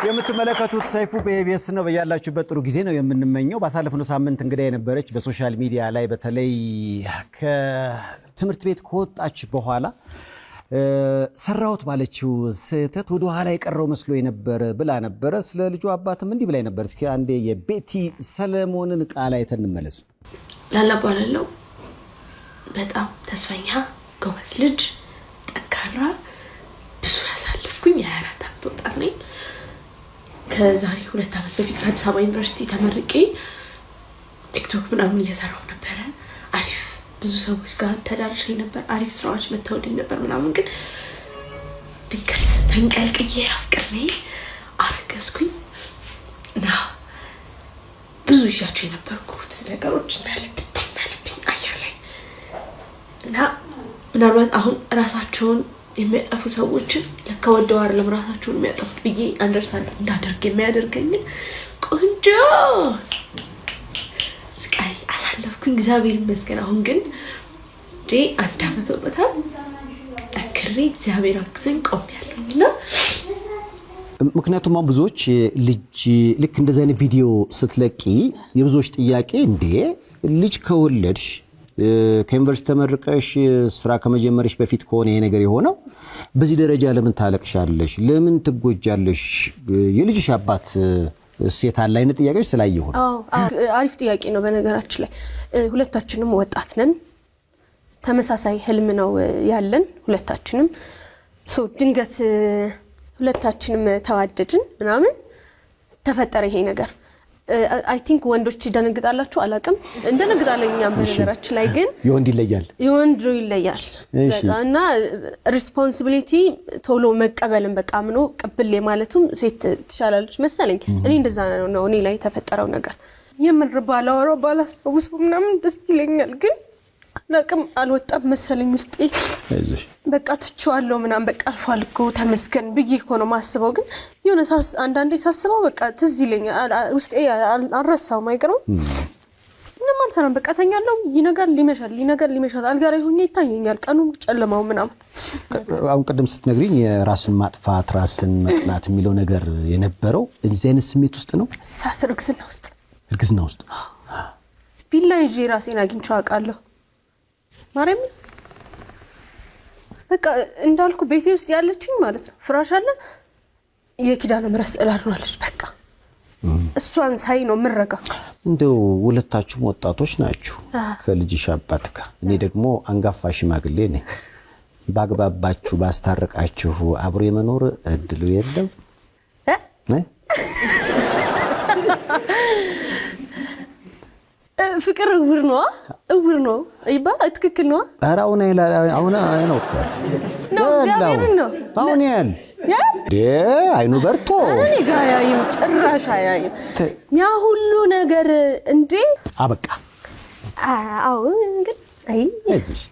የምትመለከቱት ሰይፉ በኢቢኤስ ነው። በያላችሁበት ጥሩ ጊዜ ነው የምንመኘው። ባሳለፍነው ሳምንት እንግዳ የነበረች በሶሻል ሚዲያ ላይ በተለይ ከትምህርት ቤት ከወጣች በኋላ ሰራውት ባለችው ስህተት ወደ ኋላ የቀረው መስሎ የነበረ ብላ ነበረ። ስለ ልጇ አባትም እንዲህ ብላ ነበር። እስኪ አንዴ የቤቲ ሰለሞንን ቃል አይተን እንመለስ። ላላባለው በጣም ተስፈኛ ጎበዝ ልጅ፣ ጠንካራ፣ ብዙ ያሳልፍኩኝ የ24 ዓመት ወጣት ነኝ። ከዛሬ 2 ዓመት በፊት ከአዲስ አበባ ዩኒቨርሲቲ ተመርቄ ቲክቶክ ምናምን እየሰራሁ ነበረ። አሪፍ ብዙ ሰዎች ጋር ተዳርሼ ነበር። አሪፍ ስራዎች መተውልኝ ነበር ምናምን። ግን ድንገት ተንቀልቅዬ አፍቅሬ አረገዝኩኝ እና ብዙ ይዣቸው የነበርኩት ነገሮች እንዳለብኝ አየር ላይ እና ምናልባት አሁን ራሳቸውን የሚያጠፉ ሰዎችን ለካ ወደው አይደለም ራሳቸውን የሚያጠፉት ብዬ አንደርስታንድ እንዳደርግ የሚያደርገኝ ቆንጆ ስቃይ አሳለፍኩኝ። እግዚአብሔር ይመስገን። አሁን ግን ጄ 1 ዓመት ወጣታል አክሬ እግዚአብሔር አግዞኝ ቆሜያለሁና ምክንያቱም ብዙዎች ልክ እንደዚህ አይነት ቪዲዮ ስትለቂ የብዙዎች ጥያቄ እንዴ ልጅ ከወለድሽ ከዩኒቨርሲቲ ተመርቀሽ ስራ ከመጀመርሽ በፊት ከሆነ ይሄ ነገር የሆነው በዚህ ደረጃ ለምን ታለቅሻለሽ? ለምን ትጎጃለሽ? የልጅሽ አባት ሴት አለ አይነት ጥያቄዎች ስላየሁ ነው። አሪፍ ጥያቄ ነው። በነገራችን ላይ ሁለታችንም ወጣት ነን። ተመሳሳይ ህልም ነው ያለን ሁለታችንም። ድንገት ሁለታችንም ተዋደድን ምናምን ተፈጠረ ይሄ ነገር። አይ ቲንክ ወንዶች ይደነግጣላችሁ አላቅም። እንደነግጣለኝ እኛም በነገራችን ላይ ግን የወንድ ይለያል እና ሪስፖንሲቢሊቲ ቶሎ መቀበልን በቃ ምኖ ቅብል ማለቱም ሴት ትሻላለች መሰለኝ። እኔ እንደዛ ነው እኔ ላይ ተፈጠረው ነገር። የምር ባላስታውሰው ምናምን ደስ ይለኛል ግን ለቅም አልወጣም መሰለኝ ውስጤ። በቃ ትቼዋለሁ ምናምን በቃ አልፏል እኮ ተመስገን ብዬ እኮ ነው ማስበው። ግን የሆነ አንዳንዴ ሳስበው በቃ ትዝ ይለኛል ውስጤ አልረሳውም። አይቀርም ምንም አልሰራም በቃ ተኛለሁ። ይነጋል ሊመሻል አልጋ ላይ ሆኜ ይታየኛል ቀኑ ጨለማው ምናምን። አሁን ቅድም ስትነግሪኝ የራስን ማጥፋት ራስን መጥላት የሚለው ነገር የነበረው እዚህ አይነት ስሜት ውስጥ ነው። እርግዝና ውስጥ ቢላ ይዤ ራሴን አግኝቼው አውቃለሁ። ማርያም በቃ እንዳልኩ ቤቴ ውስጥ ያለችኝ ማለት ነው ፍራሽ አለ የኪዳነ ምሕረት ስዕል አድርጓለች። በቃ እሷን ሳይ ነው ምረጋ። እንደው ሁለታችሁም ወጣቶች ናችሁ ከልጅሽ አባት ጋር። እኔ ደግሞ አንጋፋ ሽማግሌ ነኝ። ባግባባችሁ ባስታረቃችሁ አብሮ የመኖር እድሉ የለም? ፍቅር እውር ነው ይባል ትክክል ነው። ኧረ አሁን ነው አሁን አይኑ በርቶ እኔ ጋር ያይም ጭራሽ አያይም ያ ሁሉ ነገር እንዴ አበቃ። አዎ እንግዲህ እዚህ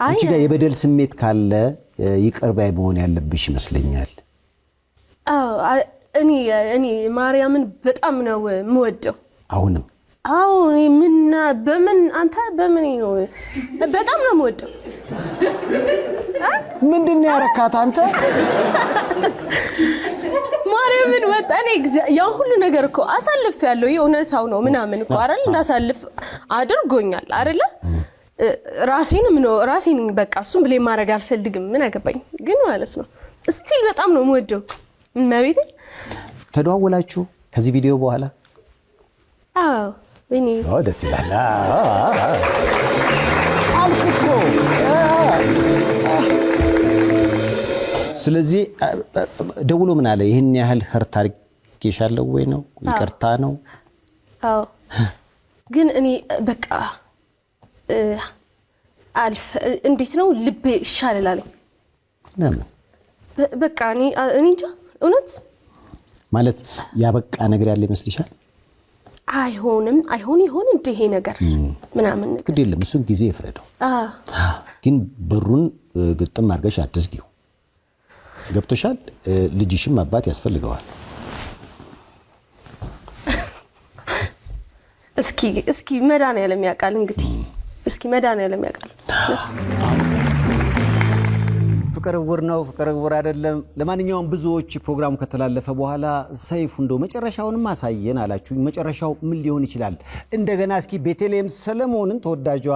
አንቺ ጋር የበደል ስሜት ካለ ይቅር ባይ መሆን ያለብሽ ይመስለኛል። እኔ ማርያምን በጣም ነው የምወደው አሁንም። አዎ በምን አንተ በምን ነው በጣም ነው የምወደው። ምንድነው ያረካት አንተ? ማርያምን ወጣኔ ያ ሁሉ ነገር እኮ አሳልፍ ያለው የእውነታው ነው ምናምን እኮ አይደል እንዳሳልፍ አድርጎኛል አይደለ? ራሴን በቃ እሱም ብሌ ማድረግ አልፈልግም። ምን አገባኝ ግን ማለት ነው ስቲል በጣም ነው የምወደው። ማቤት ተደዋወላችሁ ከዚህ ቪዲዮ በኋላ? አዎ እኔ ደስ ይላል። አልኩ። ስለዚህ ደውሎ ምን አለ? ይሄን ያህል ህርት አድርጌሻለሁ ወይ ነው ይቅርታ ነው? አዎ ግን እኔ በቃ እንዴት ነው ልቤ ይሻላል። ለምን በቃ እኔ እንጃ እውነት ማለት ያበቃ ነገር ያለ ይመስልሻል? አይሆን ይሆን እንደ ይሄ ነገር ምናምን ግድ የለም እሱን ጊዜ ይፍረደው። ግን በሩን ግጥም አድርገሽ አትዝጊው። ገብቶሻል? ልጅሽም አባት ያስፈልገዋል። እስኪ መድኃኒዓለም ያውቃል እንግዲህ እስኪ መድኃኒዓለም ያውቃል። ፍቅር ዕውር ነው ፍቅር ዕውር አይደለም ለማንኛውም ብዙዎች ፕሮግራሙ ከተላለፈ በኋላ ሰይፉ እንደው መጨረሻውንም አሳየን አላችሁ መጨረሻው ምን ሊሆን ይችላል እንደገና እስኪ ቤተልሔም ሰለሞንን ተወዳጇ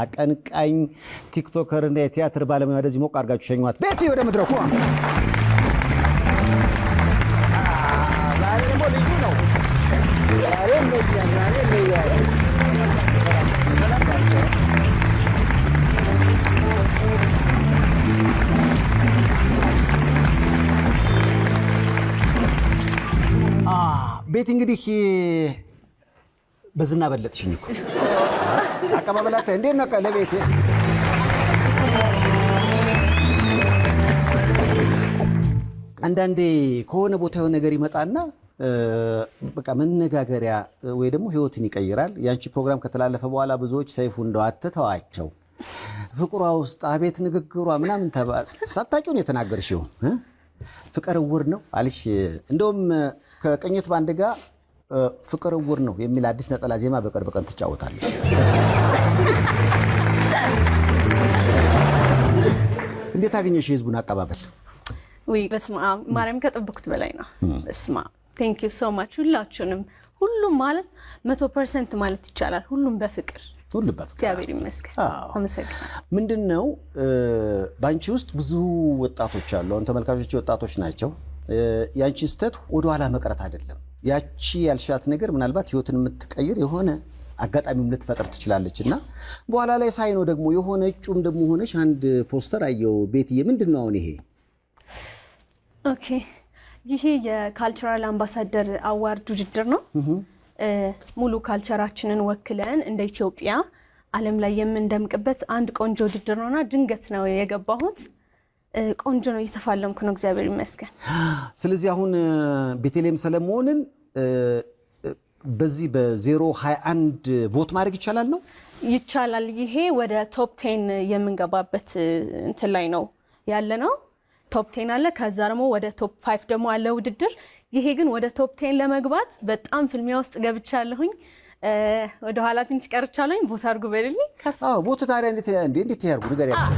አቀንቃኝ ቲክቶከር እና የቲያትር ባለሙያ ወደዚህ ሞቅ አድርጋችሁ ሸኟት ቤቲ ወደ መድረኩ ዛሬ ደግሞ ልዩ ነው ዛሬ ነው ቤት እንግዲህ በዝና በለጥሽኝ እኮ አቀባበላት እንዴት ነው ለቤት አንዳንዴ ከሆነ ቦታ የሆነ ነገር ይመጣና በቃ መነጋገሪያ ወይ ደግሞ ህይወትን ይቀይራል ያንቺ ፕሮግራም ከተላለፈ በኋላ ብዙዎች ሰይፉ እንደው አትተዋቸው ፍቅሯ ውስጥ አቤት ንግግሯ ምናምን ሳታውቂው ነው የተናገርሽው ፍቅር ዕውር ነው አልሽ እንደውም ከቅኝት ባንድ ጋር ፍቅር ዕውር ነው የሚል አዲስ ነጠላ ዜማ በቅርብ ቀን ትጫወታለች እንዴት አገኘሽ የህዝቡን አቀባበል ወይ በስማ ማርያም ከጠብኩት በላይ ነው በስማ ቴንክ ዩ ሶ ማች ሁላችሁንም ሁሉም ማለት 100% ማለት ይቻላል ሁሉም በፍቅር እግዚአብሔር ይመስገን አመሰግናለሁ ምንድነው ባንቺ ውስጥ ብዙ ወጣቶች አሉ አሁን ተመልካቾች ወጣቶች ናቸው ያንቺ ስተት ወደ ኋላ መቅረት አይደለም ያቺ ያልሻት ነገር ምናልባት ህይወትን የምትቀይር የሆነ አጋጣሚም ልትፈጥር ትችላለችና በኋላ ላይ ሳይኖ ደግሞ የሆነ እጩም ደግሞ ሆነሽ አንድ ፖስተር አየው ቤትዬ ምንድነው አሁን ይሄ ኦኬ ይሄ የካልቸራል አምባሳደር አዋርድ ውድድር ነው ሙሉ ካልቸራችንን ወክለን እንደ ኢትዮጵያ ዓለም ላይ የምንደምቅበት አንድ ቆንጆ ውድድር ነውና ድንገት ነው የገባሁት ቆንጆ ነው እየተፋለምኩ ነው እግዚአብሔር ይመስገን ስለዚህ አሁን ቤተልሔም ሰለሞንን በዚህ በ021 ቮት ማድረግ ይቻላል ነው ይቻላል ይሄ ወደ ቶፕ 10 የምንገባበት እንትን ላይ ነው ያለ ነው ቶፕ 10 አለ ከዛ ደግሞ ወደ ቶፕ 5 ደግሞ አለ ውድድር ይሄ ግን ወደ ቶፕ 10 ለመግባት በጣም ፍልሚያ ውስጥ ገብቻለሁኝ ወደ ኋላ ትንሽ ቀርቻለሁኝ ቮት አድርጉ በልልኝ ቮት ታዲያ እንዴት ያርጉ ነገር ያለው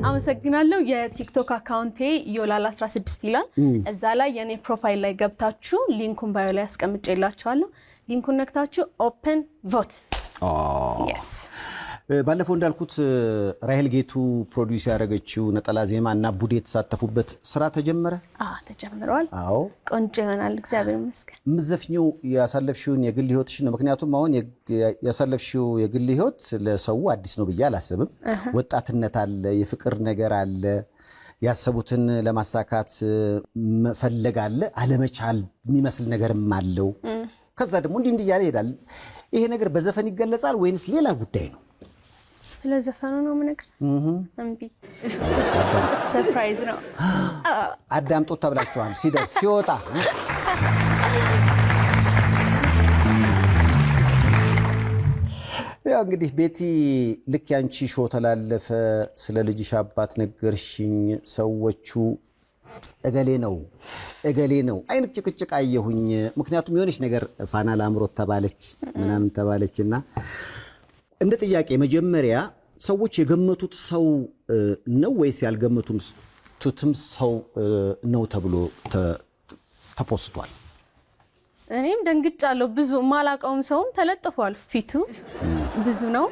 አመሰግናለሁ የቲክቶክ አካውንቴ ዮላል 16 ይላል እዛ ላይ የኔ ፕሮፋይል ላይ ገብታችሁ ሊንኩን ባዮ ላይ አስቀምጬላችኋለሁ ሊንኩን ነክታችሁ ኦፕን ቮት yes ባለፈው እንዳልኩት ራሄል ጌቱ ፕሮዲዩስ ያደረገችው ነጠላ ዜማ እና ቡዴ የተሳተፉበት ስራ ተጀመረ ተጀምሯል አዎ ቆንጆ ይሆናል እግዚአብሔር ይመስገን ምዘፍኝው ያሳለፍሽውን የግል ህይወትሽ ነው ምክንያቱም አሁን ያሳለፍሽው የግል ህይወት ለሰው አዲስ ነው ብዬ አላስብም ወጣትነት አለ የፍቅር ነገር አለ ያሰቡትን ለማሳካት መፈለግ አለ አለመቻል የሚመስል ነገርም አለው ከዛ ደግሞ እንዲህ ያለ ይሄዳል ይሄ ነገር በዘፈን ይገለጻል ወይንስ ሌላ ጉዳይ ነው ስለዘፈኑ ነው ምንቀር እንቢ ሰርፕራይዝ ነው አዳምጦት ተብላችኋል ሲደርስ ሲወጣ ያው እንግዲህ ቤቲ ልክ ያንቺ ሾው ተላለፈ ስለ ልጅሽ አባት ነገርሽኝ ሰዎቹ እገሌ ነው አይነት ጭቅጭቅ አየሁኝ ምክንያቱም የሆነች ነገር ፋና ላምሮት ተባለች ምናምን ተባለችና እንደ ጥያቄ መጀመሪያ ሰዎች የገመቱት ሰው ነው ወይስ ያልገመቱትም ሰው ነው ተብሎ ተፖስቷል እኔም ደንግጫለሁ ብዙ ማላቀውም ሰውም ተለጥፏል ፊቱ ብዙ ነው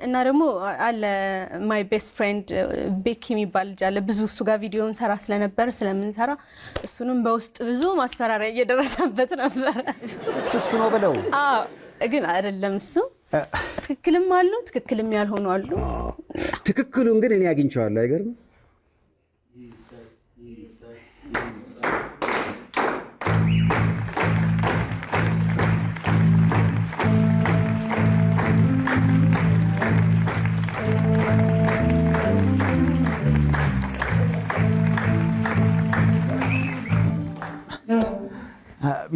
እና ደግሞ አለ ማይ ቤስት ፍሬንድ ቤኪ የሚባል ልጅ አለ ብዙ እሱ ጋር ቪዲዮን ሰራ ስለነበር ስለምንሰራ እሱንም በውስጥ ብዙ ማስፈራሪያ እየደረሰበት ነበር እሱ ነው ብለው ግን አይደለም እሱ ትክክልም አሉ ትክክልም ያልሆኑ አሉ ትክክሉን ግን እኔ አግኝቼዋለሁ አይገርም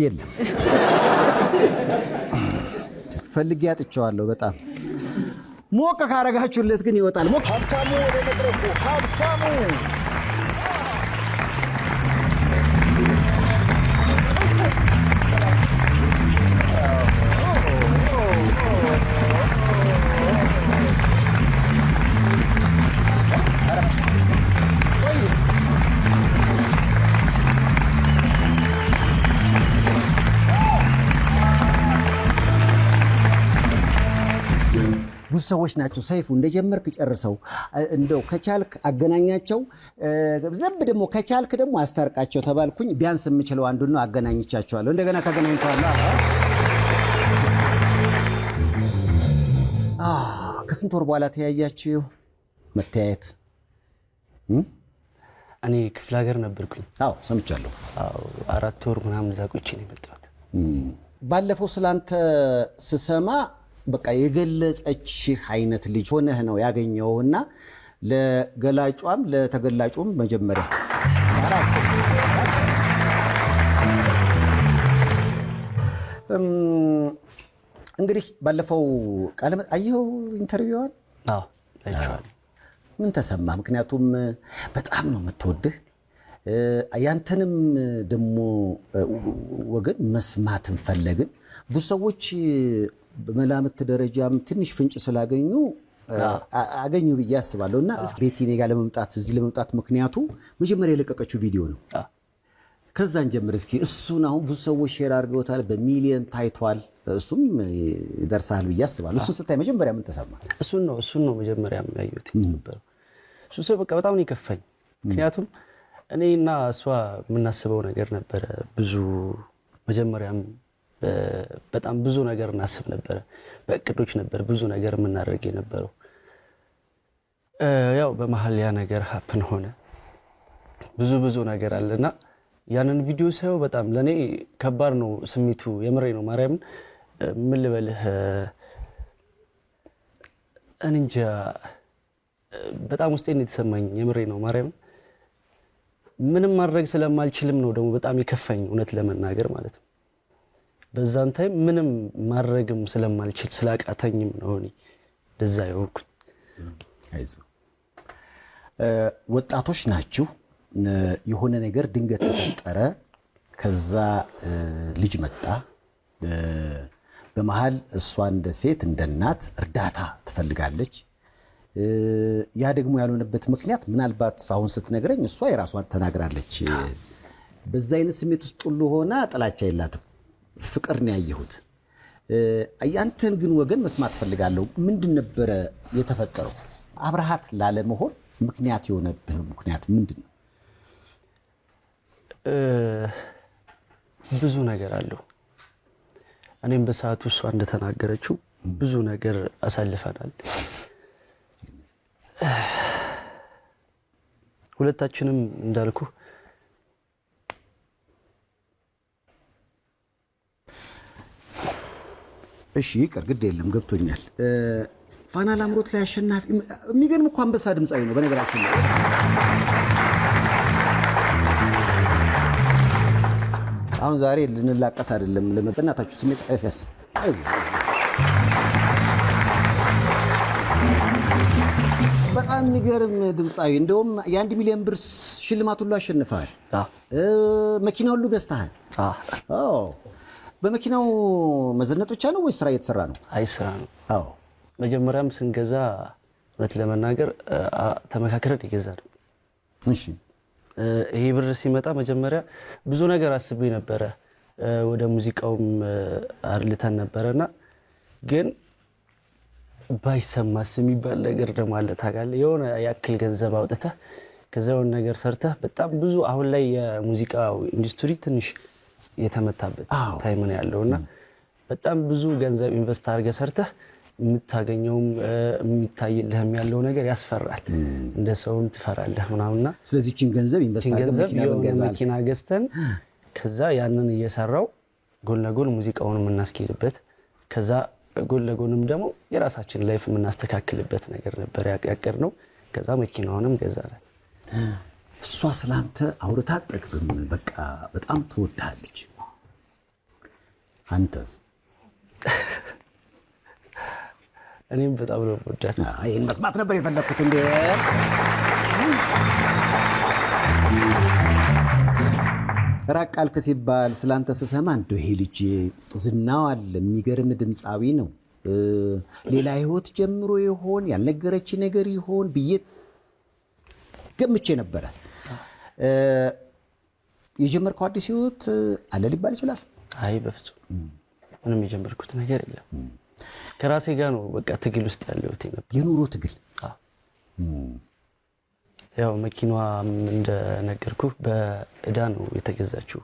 የለም ፈልጌ አጥቼዋለሁ በጣም ሞቅ ካረጋችሁለት ግን ይወጣል ሞቅ ሀብታሙ ወደ መድረኩ ሀብታሙ ብዙ ሰዎች ናቸው ሰይፉ እንደጀመርክ ጨርሰው እንደው ከቻልክ አገናኛቸው ዘብ ደግሞ ከቻልክ ደግሞ አስታርቃቸው ተባልኩኝ ቢያንስ የምችለው አንዱ ነው አገናኝቻቸዋለሁ እንደገና ተገናኝተዋል ከስንት ወር በኋላ ተያያችሁ መተያየት እኔ ክፍለ ሀገር ነበርኩኝ አዎ ሰምቻለሁ 4 ወር ምናምን ዛቆች ነው የመጣሁት ባለፈው ስላንተ ስሰማ በቃ የገለጸች አይነት ልጅ ሆነህ ነው ያገኘውና ለገላጯም ለተገላጩም መጀመሪያ እንግዲህ ባለፈው ቃለ አየው ኢንተርቪዋን አይቻለሁ ምን ተሰማ ምክንያቱም በጣም ነው የምትወድህ ያንተንም ደሞ ወገን መስማትን ፈለግን ብዙ ሰዎች በመላምት ደረጃም ትንሽ ፍንጭ ስላገኙ አገኙ ብዬ አስባለሁና ቤቲ እኔ ጋር ለመምጣት እዚህ ለመምጣት ምክንያቱ መጀመሪያ የለቀቀችው ቪዲዮ ነው ከዛን ጀምር እስኪ እሱን አሁን ብዙ ሰዎች ሼር አድርገውታል በሚሊዮን ታይቷል እሱም ይደርሳል ብዬ አስባለሁ እሱን ስታይ መጀመሪያ ምን ተሰማ እሱን ነው መጀመሪያ ያየሁት ነበር እሱ በቃ በጣም ነው ይከፋኝ ምክንያቱም እኔና እሷ የምናስበው ነገር ነበር ብዙ መጀመሪያም በጣም ብዙ ነገር እናስብ ነበር በእቅዶች ነበር ብዙ ነገር የምናደርግ የነበረው ያው በመሃል ያ ነገር ሀፕን ሆነ ብዙ ነገር አለና ያንን ቪዲዮ ሳይው በጣም ለኔ ከባድ ነው ስሜቱ የምሬ ነው ማርያምን ምን ልበልህ እንጃ በጣም ውስጤን የተሰማኝ የምሬ ነው ማርያምን ምንም ማድረግ ስለማልችልም ነው ደግሞ በጣም ይከፋኝ እውነት ለመናገር ማለት ነው በዛን ታይም ምንም ማድረግም ስለማልችል ስላቃተኝም ነው እኔ ደዛ ይወርኩት አይዞ ወጣቶች ናችሁ የሆነ ነገር ድንገት ተፈጠረ ከዛ ልጅ መጣ በመሃል እሷ እንደ ሴት እንደ እናት እርዳታ ትፈልጋለች ያ ደግሞ ያልሆነበት ምክንያት ምናልባት አሁን ስትነግረኝ እሷ የራሷን ተናግራለች በዛ አይነት ስሜት ውስጥ ሁሉ ሆና ጥላቻ የላትም ፍቅር ነው ያየሁት ያንተን ግን ወገን መስማት ፈልጋለሁ ምንድን ነበር የተፈጠረው አብርሃት ላለመሆን ምክንያት የሆነበት ምክንያት ምንድነው ብዙ ነገር አለው እኔም በሰዓቱ እሷ እንደተናገረችው ብዙ ነገር አሳልፈናል ሁለታችንም እንዳልኩ እሺ ይቅር ግድ የለም ገብቶኛል ፋና ላምሮት ላይ አሸናፊ የሚገርም እኮ አንበሳ ድምጻዊ ነው በነገራችን ላይ አሁን ዛሬ ልንላቀስ አይደለም ለመበናታችሁ ስሜት አይፈስ በጣም የሚገርም ድምጻዊ እንደውም የ1 ሚሊዮን ብር ሽልማት ሁሉ አሸንፈሃል መኪና ሁሉ ገዝተሃል በመኪናው መዘነጥ ብቻ ነው ወይ ስራ እየተሰራ ነው አይ ስራ ነው መጀመሪያም ስንገዛ እውነት ለመናገር ተመካክረን ይገዛል እሺ ይሄ ብር ሲመጣ መጀመሪያ ብዙ ነገር አስቤ ነበር ወደ ሙዚቃውም አርልተን ነበርና ግን ባይሰማስ የሚባል ነገር ደግሞ አለ ታውቃለህ የሆነ ያክል ገንዘብ አውጥተህ ከዛው ነገር ሰርተህ በጣም ብዙ አሁን ላይ የሙዚቃው ኢንዱስትሪ ትንሽ የተመታበት ታይም ነው ያለውና በጣም ብዙ ገንዘብ ኢንቨስት አድርገህ ሰርተህ የምታገኘውም የሚታይልህም ያለው ነገር ያስፈራል እንደ ሰውም ትፈራለህ ምናምንና ስለዚህ ቺን ገንዘብ ኢንቨስት አድርገህ መኪና ገዝተን ከዛ ያንን እየሰራው ጎን ለጎን ሙዚቃውንም እናስኬድበት ከዛ ጎን ለጎንም ደግሞ የራሳችን ላይፍ የምናስተካክልበት ነገር ነበር ያቀርነው ከዛ መኪናውንም ገዛናል እሷ ስላንተ አውርታ ጠቅብም በቃ በጣም ትወዳለች አንተስ እኔም በጣም ነው ወዳት አይን መስማት ነበር የፈለኩት እንዴ ራቃልክ ሲባል ስላንተ ስሰማ እንደው ይሄ ልጅ ዝናው አለ የሚገርም ድምጻዊ ነው ሌላ ህይወት ጀምሮ ይሆን ያልነገረች ነገር ይሆን ብዬ ገምቼ ነበር የጀመርከው አዲስ ህይወት አለ ሊባል ይችላል አይ በፍጹም ምንም የጀመርኩት ነገር የለም ከራሴ ጋር ነው በቃ ትግል ውስጥ ያለሁት ነበር። የኑሮ ትግል። ያው መኪናዋ እንደነገርኩ በእዳ ነው የተገዛችው።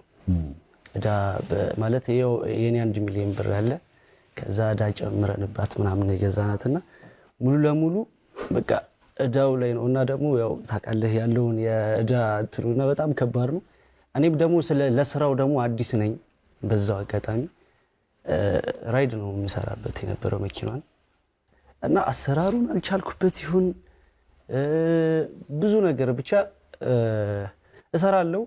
እዳ ማለት ይሄው የኔ 1 ሚሊዮን ብር አለ። ከዛ እዳ ጨምረንባት ምናምን የገዛናትና ሙሉ ለሙሉ በቃ እዳው ላይ ነው። እና ደግሞ ያው ታውቃለህ ያለውን የእዳ እንትኑና በጣም ከባድ ነው። እኔም ደግሞ ለስራው ደግሞ አዲስ ነኝ። በዛው አጋጣሚ ራይድ ነው የምሰራበት የነበረው መኪናን እና አሰራሩን አልቻልኩበት ይሁን ብዙ ነገር ብቻ እሰራለሁ።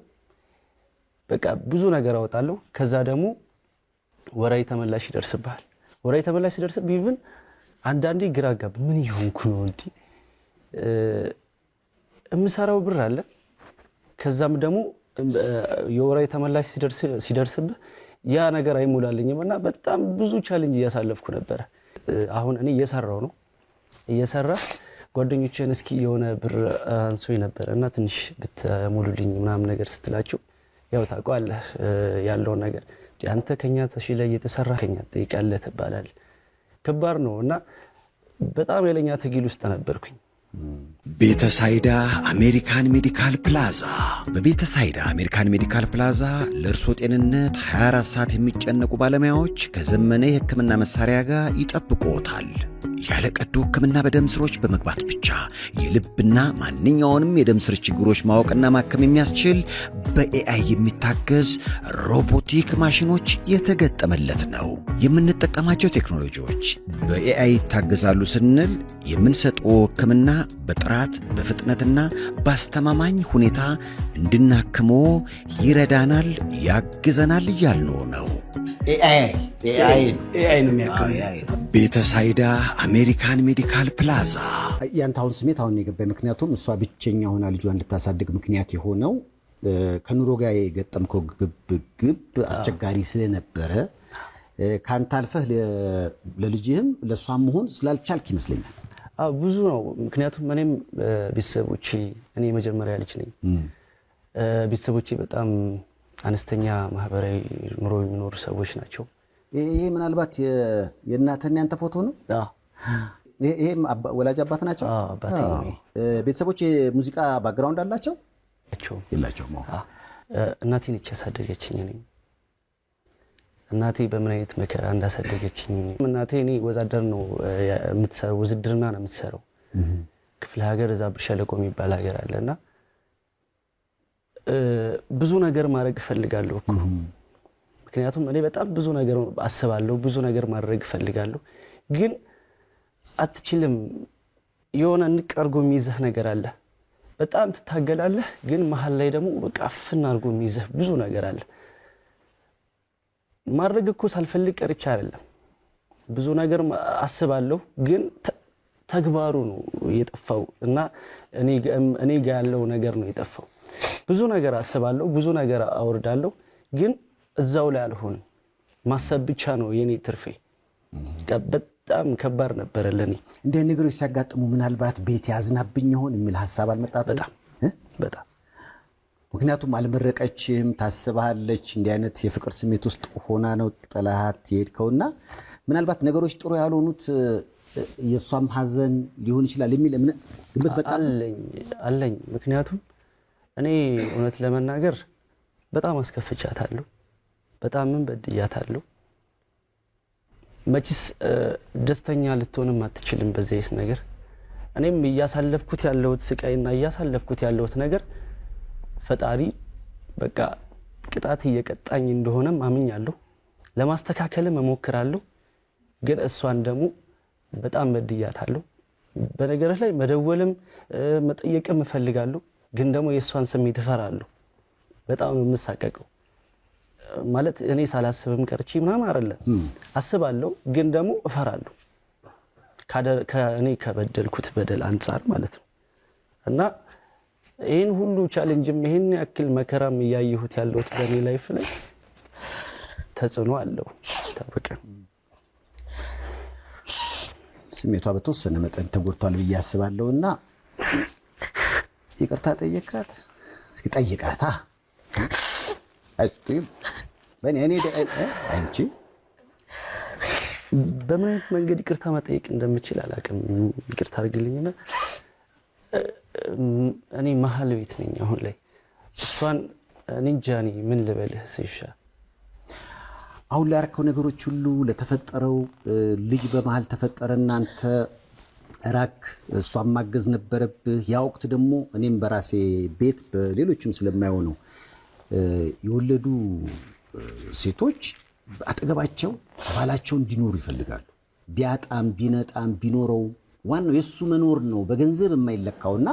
በቃ ብዙ ነገር አወጣለሁ። ከዛ ደግሞ ወራይ ተመላሽ ይደርስብሃል። ወራይ ተመላሽ ሲደርስብህ ይብን አንዳንዴ ግራ ጋብ ምን ይሆንኩ ነው እንዴ እምሰራው ብር አለ። ከዛም ደግሞ የወራይ ተመላሽ ሲደርስብህ ያ ነገር አይሞላልኝም እና በጣም ብዙ ቻሌንጅ እያሳለፍኩ ነበር። አሁን እኔ እየሰራው ነው እየሰራ ጓደኞቼን እስኪ የሆነ ብር አንሶኝ ነበር እና ትንሽ ብትሙሉልኝ ምናምን ነገር ስትላቸው ያው ታውቃለህ ያለው ነገር አንተ ከኛ ተሽለ እየተሰራ ከኛ ትጠይቃለህ ትባላለህ። ከባድ ነው እና በጣም የለኛ ትግል ውስጥ ነበርኩኝ። ቤተሳይዳ አሜሪካን ሜዲካል ፕላዛ። በቤተሳይዳ አሜሪካን ሜዲካል ፕላዛ ለእርሶ ጤንነት 24 ሰዓት የሚጨነቁ ባለሙያዎች ከዘመነ የሕክምና መሳሪያ ጋር ይጠብቁዎታል። ያለ ቀዶ ሕክምና በደም ስሮች በመግባት ብቻ የልብና ማንኛውንም የደም ስር ችግሮች ማወቅና ማከም የሚያስችል በኤአይ የሚታገዝ ሮቦቲክ ማሽኖች የተገጠመለት ነው። የምንጠቀማቸው ቴክኖሎጂዎች በኤአይ ይታገዛሉ ስንል የምንሰጠው ሕክምና በጥራት በፍጥነትና በአስተማማኝ ሁኔታ እንድናክሞ ይረዳናል፣ ያግዘናል እያልነው ነው። ኤአይ ነው የሚያክመው። ቤተሳይዳ አሜሪካን ሜዲካል ፕላዛ። ያንተ አሁን ስሜት አሁን የገባኝ ምክንያቱም እሷ ብቸኛ ሆና ልጇን እንድታሳድግ ምክንያት የሆነው ከኑሮ ጋር የገጠምከው ግብ አስቸጋሪ ስለነበረ ካንተ አልፈህ ለልጅህም ለሷም መሆን ስላልቻልክ ይመስለኛል። ብዙ ነው። ምክንያቱም እኔም ቤተሰቦቼ እኔ መጀመሪያ ልጅ ነኝ። ቤተሰቦቼ በጣም አነስተኛ ማህበራዊ ኑሮ የሚኖሩ ሰዎች ናቸው። ይሄ ምናልባት የእናትና ያንተ ፎቶ ነው? ይሄ ወላጅ አባት ናቸው? አባቴ ነው። ቤተሰቦች የሙዚቃ ባክግራውንድ አላቸው? የላቸውም። እናቴ ነች ያሳደገችኝ። እናቴ በምን አይነት መከራ እንዳሳደገችኝ እናቴ እኔ ወዛደር ነው የምትሰራው፣ ውዝድርና ነው የምትሰራው ክፍለ ሀገር እዛ ብር ሸለቆ የሚባል ሀገር አለና ብዙ ነገር ማድረግ እፈልጋለሁ እኮ። ምክንያቱም እኔ በጣም ብዙ ነገር አስባለሁ፣ ብዙ ነገር ማድረግ እፈልጋለሁ፣ ግን አትችልም። የሆነ ንቀርጎ የሚይዝህ ነገር አለ። በጣም ትታገላለህ፣ ግን መሀል ላይ ደግሞ በቃ አፍና አርጎ የሚይዝህ ብዙ ነገር አለ። ማድረግ እኮ ሳልፈልግ ቀርቻ አይደለም። ብዙ ነገር አስባለሁ፣ ግን ተግባሩ ነው የጠፋው እና እኔ ጋር ያለው ነገር ነው የጠፋው። ብዙ ነገር አስባለሁ፣ ብዙ ነገር አወርዳለሁ፣ ግን እዛው ላይ አልሆንም። ማሰብ ብቻ ነው የኔ ትርፌ። በጣም ከባድ ነበር ለኔ። እንደ ነገሮች ሲያጋጥሙ ምናልባት ቤት ያዝናብኝ ይሆን የሚል ሐሳብ አልመጣብህም? በጣም ምክንያቱም አልመረቀችም፣ ታስባለች። እንዲህ አይነት የፍቅር ስሜት ውስጥ ሆና ነው ጥላሃት የሄድከውና ምናልባት ነገሮች ጥሩ ያልሆኑት የሷም ሐዘን ሊሆን ይችላል የሚል ግምት በጣም አለኝ። ምክንያቱም እኔ እውነት ለመናገር በጣም አስከፍቻታለሁ፣ በጣም በድያታለሁ። መችስ ደስተኛ ልትሆንም አትችልም በዚህ ነገር። እኔም እያሳለፍኩት ያለሁት ስቃይና እያሳለፍኩት ያለሁት ነገር ፈጣሪ በቃ ቅጣት እየቀጣኝ እንደሆነም አምኛለሁ። ለማስተካከልም እሞክራለሁ፣ ግን እሷን ደግሞ በጣም በድያታለሁ። በነገርህ ላይ መደወልም መጠየቅም እፈልጋለሁ፣ ግን ደግሞ የእሷን ስሜት እፈራለሁ። በጣም ነው የምሳቀቀው። ማለት እኔ ሳላስብም ቀርቼ ምናምን አይደለም፣ አስባለሁ፣ ግን ደግሞ እፈራለሁ ከእኔ ከበደልኩት በደል አንጻር ማለት ነው። እና ይህን ሁሉ ቻሌንጅም ይህን ያክል መከራም እያየሁት ያለሁት በእኔ ላይፍ ላይ ተጽዕኖ አለው ታወቀ። ስሜቷ በተወሰነ መጠን ተጎድቷል ብዬ አስባለሁና ይቅርታ ጠየቃት። እስኪ ጠይቃታ አይስጥም በእኔ አንቺ በምን አይነት መንገድ ይቅርታ መጠየቅ እንደምችል አላውቅም። ይቅርታ አድርግልኝና እኔ መሀል ቤት ነኝ አሁን ላይ እሷን እኔ ጃኒ ምን ልበልህ ሲሻ አሁን ላይ ያርከው ነገሮች ሁሉ ለተፈጠረው ልጅ በመሃል ተፈጠረና አንተ ራክ እሷን ማገዝ ነበረብህ። ያ ወቅት ደግሞ እኔም በራሴ ቤት በሌሎችም ስለማየው ነው የወለዱ ሴቶች አጠገባቸው ባላቸው እንዲኖሩ ይፈልጋሉ። ቢያጣም ቢነጣም ቢኖረው ዋናው የሱ መኖር ነው በገንዘብ የማይለካውና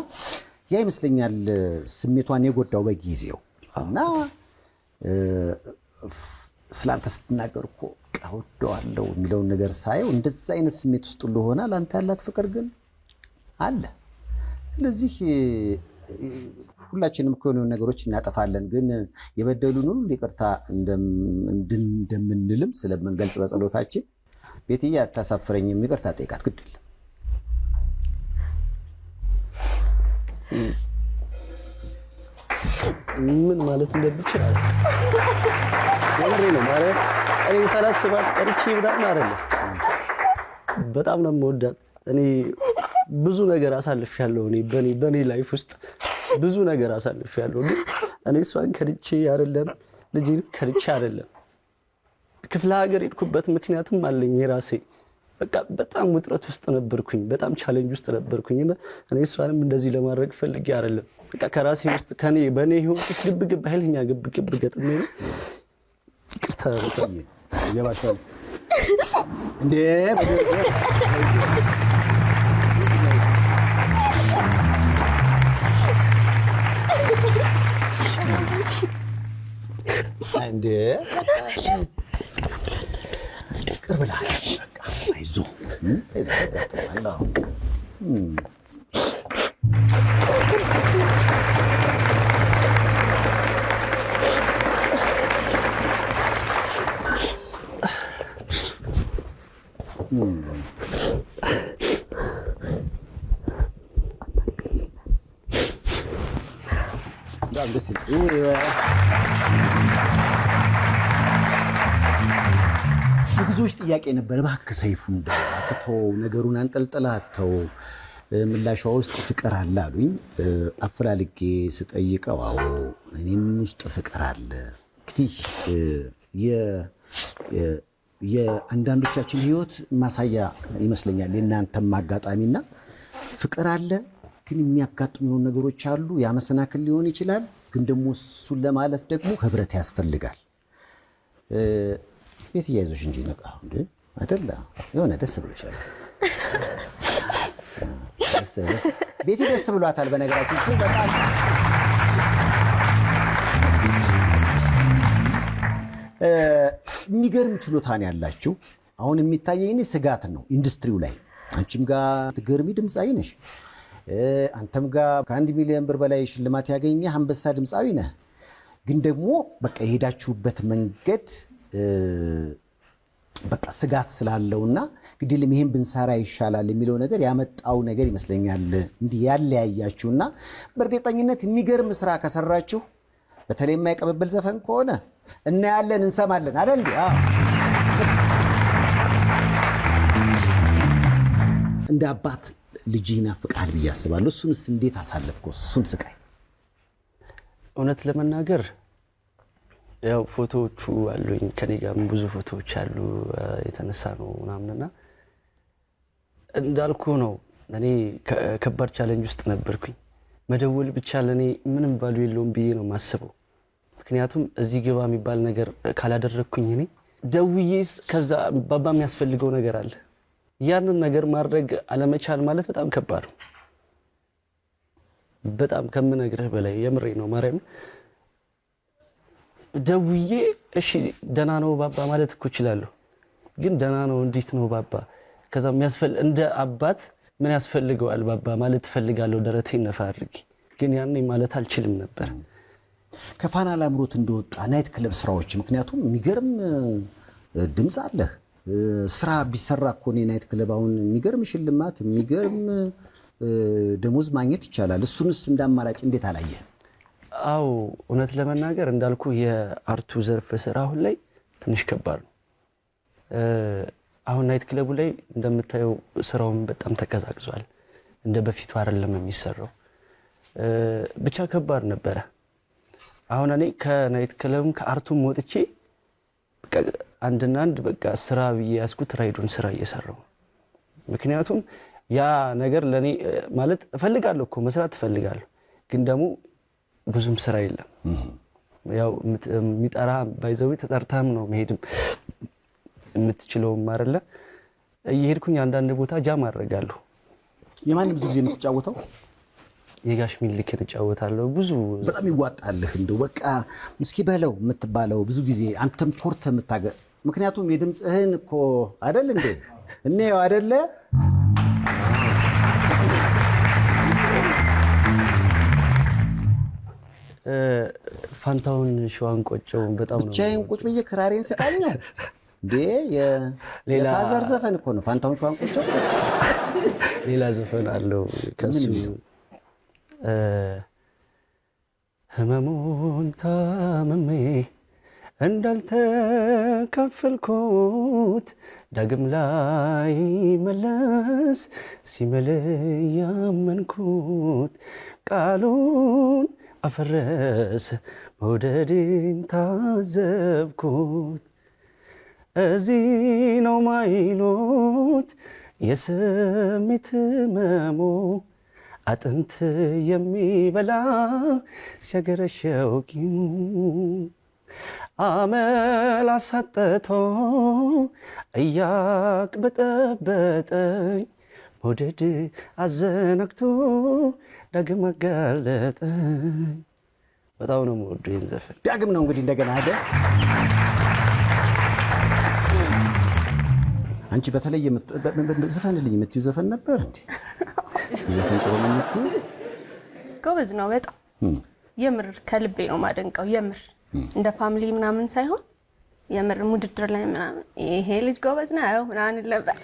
ያ ይመስለኛል ስሜቷን የጎዳው በጊዜው እና ስላንተ ስትናገር እኮ ወደዋለሁ የሚለውን ነገር ሳየው እንደዛ አይነት ስሜት ውስጥ እንደሆነ ለአንተ ያላት ፍቅር ግን አለ። ስለዚህ ሁላችንም እኮ የሆኑ ነገሮች እናጠፋለን፣ ግን የበደሉን ሁሉ ይቅርታ እንደምንልም ስለምንገልጽ በጸሎታችን ቤትዬ አታሳፍረኝም፣ ይቅርታ ጠይቃት ግድ የለም። ምን ማለት እንደምችል አለ ነው ማለት እኔ ሳላስባት ቀርቼ ብዳም አይደለም። በጣም ነው የምወዳት። እኔ ብዙ ነገር አሳልፌያለሁ። እኔ በኔ ላይፍ ውስጥ ብዙ ነገር አሳልፌያለሁ። ግን እኔ እሷን ከድቼ አይደለም፣ ልጅን ከድቼ አይደለም። ክፍለ ሀገር ሄድኩበት ምክንያቱም አለኝ የራሴ። በቃ በጣም ውጥረት ውስጥ ነበርኩኝ፣ በጣም ቻሌንጅ ውስጥ ነበርኩኝ። እኔ እሷንም እንደዚህ ለማድረግ ፈልጌ አይደለም። በቃ ከራሴ ውስጥ በኔ ህይወት ውስጥ ግብግብ ኃይለኛ ግብግብ ገጥሜ ነው። ይቅርታ በጣም ይገባታል እንዴ እንዴ ቅርብ ላይ በቃ አይዞህ አይዞህ ብዙዎች ጥያቄ ነበር። እባክህ ሰይፉ አትተው፣ ነገሩን አንጠልጥለህ አትተው፣ ምላሿ ውስጥ ፍቅር አለ አሉኝ። አፈላልጌ ስጠይቀው አዎ እኔም ውስጥ ፍቅር አለ። እንግዲህ የአንዳንዶቻችን ህይወት ማሳያ ይመስለኛል የእናንተም አጋጣሚና ፍቅር አለ። ግን የሚያጋጥሙ ነገሮች አሉ። ያ መሰናክል ሊሆን ይችላል። ግን ደግሞ እሱን ለማለፍ ደግሞ ህብረት ያስፈልጋል። ቤት እያይዞሽ እንጂ ነቃ እንዴ አይደለ? የሆነ ደስ ብሎሻል። ቤት ደስ ብሏታል። በነገራችን እዚህ በጣም የሚገርም ችሎታ ነው ያላችሁ። አሁን የሚታየኝ ስጋት ነው ኢንዱስትሪው ላይ። አንቺም ጋር ትገርሚ ድምፃዊ ነሽ። አንተም ጋር ከ1 ሚሊዮን ብር በላይ ሽልማት ያገኘህ አንበሳ ድምፃዊ ነህ። ግን ደግሞ በቃ የሄዳችሁበት መንገድ በቃ ስጋት ስላለውና ግድልም ይሄን ብንሰራ ይሻላል የሚለው ነገር ያመጣው ነገር ይመስለኛል እንዲህ ያለያያችሁና በእርግጠኝነት የሚገርም ስራ ከሰራችሁ በተለይ የማይቀበል ዘፈን ከሆነ እናያለን እንሰማለን አይደል? እንደ አባት ልጅ ይናፍቃል ብዬ አስባለሁ። እሱንስ እንዴት አሳለፍከው? እሱን ስቃይ እውነት ለመናገር ያው ፎቶዎቹ አሉኝ ከኔ ጋር ብዙ ፎቶዎች አሉ የተነሳ ነው ምናምንና እንዳልኩ ነው። እኔ ከባድ ቻሌንጅ ውስጥ ነበርኩኝ። መደወል ብቻ ለኔ ምንም ቫልዩ የለውም ብዬ ነው ማስበው። ምክንያቱም እዚህ ግባ የሚባል ነገር ካላደረኩኝ እኔ ደውዬስ ከዛ ባባ የሚያስፈልገው ነገር አለ። ያንን ነገር ማድረግ አለመቻል ማለት በጣም ከባድ ነው። በጣም ከምነግርህ በላይ የምሬ ነው። ማርያም ደውዬ እሺ ደህና ነው ባባ ማለት እኮ እችላለሁ። ግን ደህና ነው እንዴት ነው ባባ? ከዛ እንደ አባት ምን ያስፈልገዋል ባባ ማለት እፈልጋለሁ ደረቴን ነፋ አድርጌ። ግን ያኔ ማለት አልችልም ነበር። ከፋና ላምሮት እንደወጣ ናይት ክለብ ስራዎች ምክንያቱም የሚገርም ድምፅ አለህ። ስራ ቢሰራ እኮ ናይት ክለብ አሁን የሚገርም ሽልማት የሚገርም ደሞዝ ማግኘት ይቻላል። እሱንስ እንዳማራጭ እንዴት አላየህ? አው እውነት ለመናገር እንዳልኩ የአርቱ ዘርፍ ስራ አሁን ላይ ትንሽ ከባድ ነው። አሁን ናይት ክለቡ ላይ እንደምታየው ስራውን በጣም ተቀዛቅዟል። እንደ በፊቱ አይደለም የሚሰራው። ብቻ ከባድ ነበረ። አሁን እኔ ከናይት ክለብም ከአርቱም ወጥቼ አንድና አንድ በቃ ስራ ብዬ ያዝኩት ራይዶን ስራ እየሰራው። ምክንያቱም ያ ነገር ለኔ ማለት እፈልጋለሁ እኮ መስራት እፈልጋለሁ፣ ግን ደግሞ ብዙም ስራ የለም። ያው የሚጠራ ባይዘው ተጠርታም ነው መሄድም የምትችለውም አይደለ። እየሄድኩኝ አንዳንድ ቦታ ጃም አደርጋለሁ። የማን ብዙ ጊዜ የምትጫወተው? የጋሽ ሚልክን እጫወታለሁ። ብዙ በጣም ይዋጣልህ እንደው በቃ እስኪ በለው የምትባለው ብዙ ጊዜ አንተም ኮርተ የምታገ ምክንያቱም የድምፅህን እኮ አይደል እንዴ እኔው አይደለ ፋንታውን ሸዋን ቆጨው በጣም ነው ብቻዬን ቁጭ ብዬ ክራሬን ስቃኘው እንዴ የፋዘር ዘፈን እኮ ነው ፋንታውን ሸዋን ቆጨው። ሌላ ዘፈን አለው ከሱ ህመሙን ታምሜ እንዳልተካፈልኩት ዳግም ላይ መለስ ሲምል ያመንኩት ቃሉን አፈረስ መውደድን ታዘብኩት። እዚህ ነው ማይሉት የስሜት ህመሙ አጥንት የሚበላ ሲያገረሸው ቂሙ አመል አሳጠቶ እያቅበጠበጠኝ መውደድ አዘናግቶ ዳግም አጋለጠኝ። በጣም ነው የምወደው ይህን ዘፈን። ዳግም ነው እንግዲህ እንደገና አይደል? አንቺ በተለይ ዘፈንልኝ የምትይው ዘፈን ነበር እንዴ? ዘፈን ጥሩ ነው የምትይው? ጎበዝ ነው በጣም የምር ከልቤ ነው ማደንቀው። የምር እንደ ፋሚሊ ምናምን ሳይሆን የምር ውድድር ላይ ምናምን ይሄ ልጅ ጎበዝ ነው ምናምን ነበር።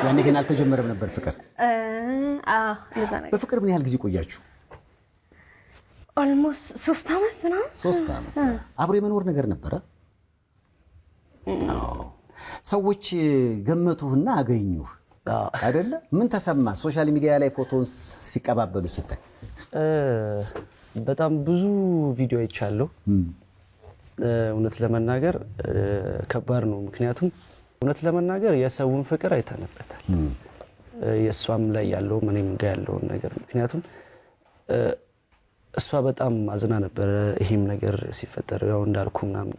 ያኔ ግን አልተጀመረም ነበር ፍቅር? እንደዛ ነገር። በፍቅር ምን ያህል ጊዜ ቆያችሁ? ኦልሞስት 3 ዓመት ነው። 3 ዓመት አብሮ የመኖር ነገር ነበረ? ሰዎች ገመቱህና አገኙህ አይደለ? ምን ተሰማ ሶሻል ሚዲያ ላይ ፎቶን ሲቀባበሉ ስታይ? በጣም ብዙ ቪዲዮ አይቻለሁ። እውነት ለመናገር ከባድ ነው። ምክንያቱም እውነት ለመናገር የሰውን ፍቅር አይተንበታል። የእሷም ላይ ያለው እኔም ጋር ያለውን ነገር ምክንያቱም እሷ በጣም አዝና ነበረ ይሄም ነገር ሲፈጠር። ያው እንዳልኩ ምናምን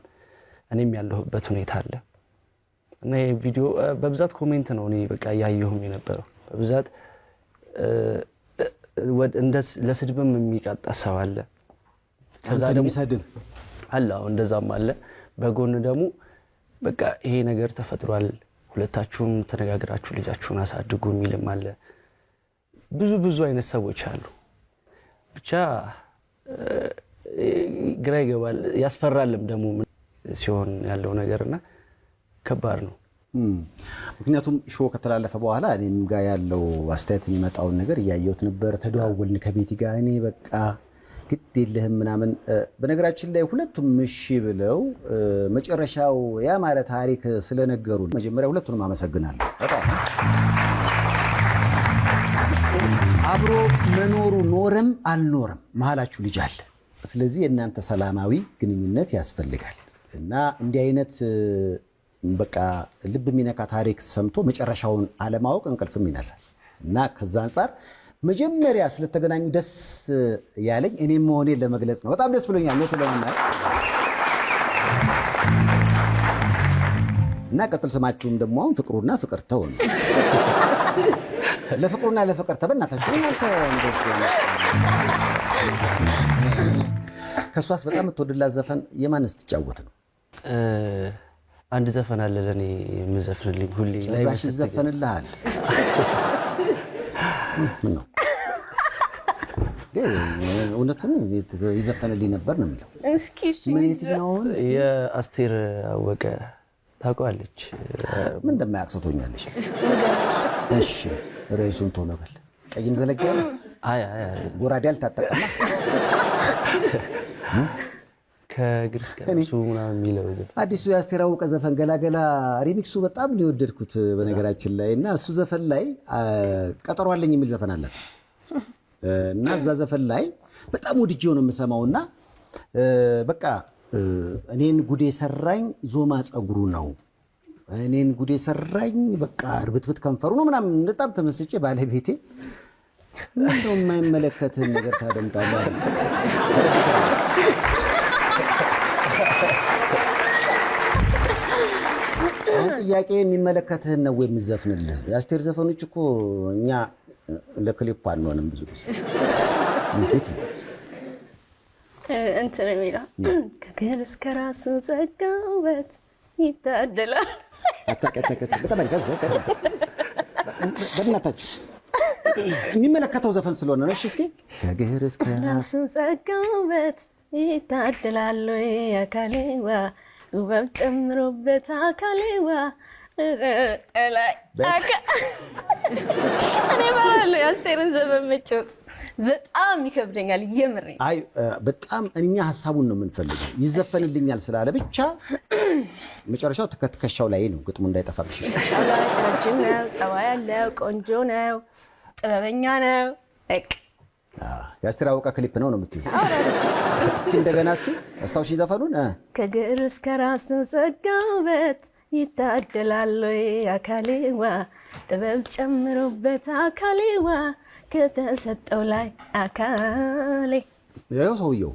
እኔም ያለሁበት ሁኔታ አለ እና ይሄ ቪዲዮ በብዛት ኮሜንት ነው እኔ በቃ ያየሁም የነበረው በብዛት ለስድብም የሚቃጣ ሰው አለ። ከዛ ደግሞ ሰድብ አለ እንደዛም አለ። በጎን ደግሞ በቃ ይሄ ነገር ተፈጥሯል፣ ሁለታችሁም ተነጋግራችሁ ልጃችሁን አሳድጉ የሚልም አለ። ብዙ አይነት ሰዎች አሉ። ብቻ ግራ ይገባል፣ ያስፈራልም ደግሞ ሲሆን ያለው ነገርና ከባድ ነው። ምክንያቱም ሾው ከተላለፈ በኋላ እኔም ጋር ያለው አስተያየት የሚመጣውን ነገር እያየሁት ነበር። ተደዋወልን ከቤቲ ጋር እኔ በቃ ግድ የለህም ምናምን። በነገራችን ላይ ሁለቱም እሺ ብለው መጨረሻው ያማረ ታሪክ ስለነገሩ መጀመሪያ ሁለቱንም አመሰግናለሁ። በጣም አብሮ መኖሩ ኖረም አልኖረም መሀላችሁ ልጅ አለ። ስለዚህ የእናንተ ሰላማዊ ግንኙነት ያስፈልጋል እና እንዲህ አይነት በቃ ልብ የሚነካ ታሪክ ሰምቶ መጨረሻውን አለማወቅ እንቅልፍም ይነሳል እና ከዛ አንጻር መጀመሪያ ስለተገናኙ ደስ ያለኝ እኔም መሆኔን ለመግለጽ ነው። በጣም ደስ ብሎኛል ነው ለማለት እና ቀጥል ስማችሁም ደግሞ አሁን ፍቅሩና ፍቅርተው ነው። ለፍቅሩና ለፍቅርተው በእናታችሁ እናንተ እንደሱ ከሷስ በጣም የምትወድላት ዘፈን የማንስ ትጫወት ነው? አንድ ዘፈን አለ ለኔ የምዘፍንልኝ ሁሌ ላይ ባሽ ዘፈንልሃል። ምን ነው እውነቱን ይዘፈንልኝ ነበር ነው የሚለው። እስኪ እሺ ምን የትኛውን? የአስቴር አወቀ ታውቀዋለች? ምን እንደማያቅሰቶኛለሽ? እሺ ርዕሱን ቶሎ በል። ቀይም ዘለግ ያለ አይ ጎራዴ አልታጠቀማ። ከእግር እስከ ራሱ ምናምን የሚለው አዲሱ የአስቴር አወቀ ዘፈን ገላገላ ሪሚክሱ በጣም ነው የወደድኩት በነገራችን ላይ እና እሱ ዘፈን ላይ ቀጠሮ አለኝ የሚል ዘፈን አለ እና እዛ ዘፈን ላይ በጣም ወድጄው ነው የምሰማውና በቃ እኔን ጉዴ ሰራኝ ዞማ ጸጉሩ ነው እኔን ጉዴ ሰራኝ በቃ እርብትብት ከንፈሩ ነው ምናምን በጣም ተመስጬ ባለቤቴ ምንድነው የማይመለከትህን ነገር ታደምጣለህ ጥያቄ የሚመለከትህን ነው የምዘፍንልህ የአስቴር ዘፈኖች እኮ እኛ ለክሊፕ አንሆንም ብዙ ጊዜ እንትን የሚለው ከግር እስከ ራስ ጸጋውበት ይታደላል በእናታችሁ የሚመለከተው ዘፈን ስለሆነ ነው እስኪ ከግር እስከ ራስ ጸጋውበት ይታደላል አካሌዋ ውበት ጨምሮበት አካሌዋ ላይ እኔ ባለ የአስቴርን ዘፈን መጫወት በጣም ይከብደኛል የምሬ አይ በጣም እኛ ሐሳቡን ነው የምንፈልገው ይዘፈንልኛል ስላለ ብቻ መጨረሻው ተከትከሻው ላይ ነው ግጥሙ እንዳይጠፋብሽ ረጅም ነው ጸባይ ያለው ቆንጆ ነው ጥበበኛ ነው የአስቴር አወቀ ክሊፕ ነው የምትይው እስኪ እንደገና እስኪ አስታውሺ ዘፈኑን ከግር እስከ ራስ ጸጋውበት ይታደላል አካሌዋ ጥበብ ጨምሮበት አካሌዋ ከተሰጠው ላይ አካሌ ያው ሰውየው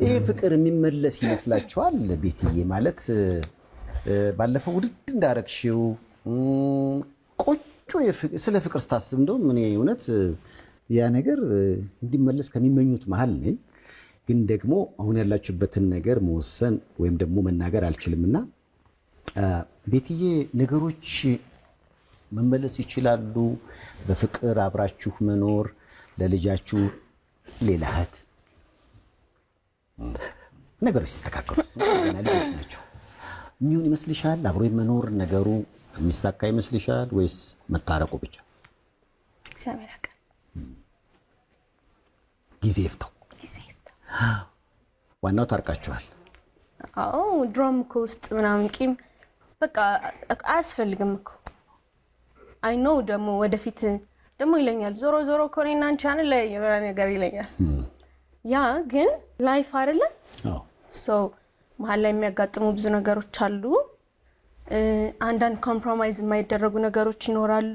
ይሄ ፍቅር የሚመለስ ይመስላችኋል ቤትዬ ማለት ባለፈው ውድድ እንዳረግሽው ቆጮ ስለ ፍቅር ስታስብ እንደውም እኔ እውነት ያ ነገር እንዲመለስ ከሚመኙት መሃል ነኝ ግን ደግሞ አሁን ያላችሁበትን ነገር መወሰን ወይም ደግሞ መናገር አልችልምና ቤትዬ ነገሮች መመለስ ይችላሉ በፍቅር አብራችሁ መኖር ለልጃችሁ ሌላ እህት ነገሮች ሲስተካከሉ ልጆች ናቸው የሚሆን ይመስልሻል አብሮ መኖር ነገሩ የሚሳካ ይመስልሻል ወይስ መታረቁ ብቻ እግዚአብሔር ያውቃል ጊዜ ይፍታው ዋናው ታርቃችኋል አዎ ድሮም እኮ ውስጥ ምናምን ቂም በቃ አያስፈልግም እኮ አይ ኖ ደግሞ ወደፊት ደግሞ ይለኛል ዞሮ ዞሮ እኮ እኔና አንቺ ላይ የበራ ነገር ይለኛል ያ ግን ላይፍ አይደለ አዎ ሶ መሀል ላይ የሚያጋጥሙ ብዙ ነገሮች አሉ አንዳንድ ኮምፕሮማይዝ የማይደረጉ ነገሮች ይኖራሉ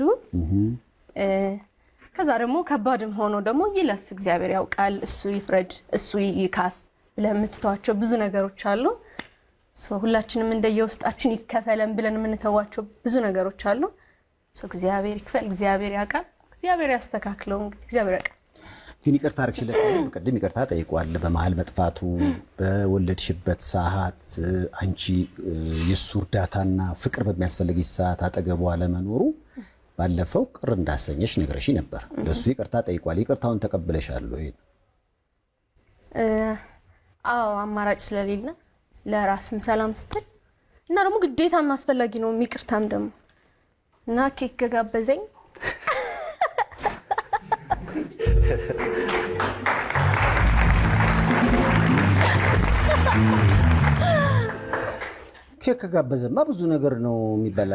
ከዛ ደግሞ ከባድም ሆኖ ደግሞ ይለፍ እግዚአብሔር ያውቃል እሱ ይፍረድ እሱ ይካስ ብለን የምትተዋቸው ብዙ ነገሮች አሉ ሶ ሁላችንም እንደየውስጣችን ይከፈለን ብለን የምንተዋቸው ብዙ ነገሮች አሉ ሶ እግዚአብሔር ይክፈል እግዚአብሔር ያውቃል እግዚአብሔር ያስተካክለው እግዚአብሔር ያውቃል ግን ይቅርታ አርክሽለት በቀደም ይቅርታ ጠይቋል በመሃል መጥፋቱ በወለድሽበት ሰዓት አንቺ የሱ እርዳታና ፍቅር በሚያስፈልግሽ ሰዓት አጠገቧ ለመኖሩ ባለፈው ቅር እንዳሰኘሽ ነግረሽ ነበር ለሱ ይቅርታ ጠይቋል ይቅርታውን ተቀበለሻል ወይ አዎ አማራጭ ስለሌለ ለራስም ሰላም ስትል እና ደግሞ ግዴታም አስፈላጊ ነው ይቅርታም ደግሞ እና ኬክ ጋበዘኝ ኬክ ጋበዘማ ብዙ ነገር ነው የሚበላ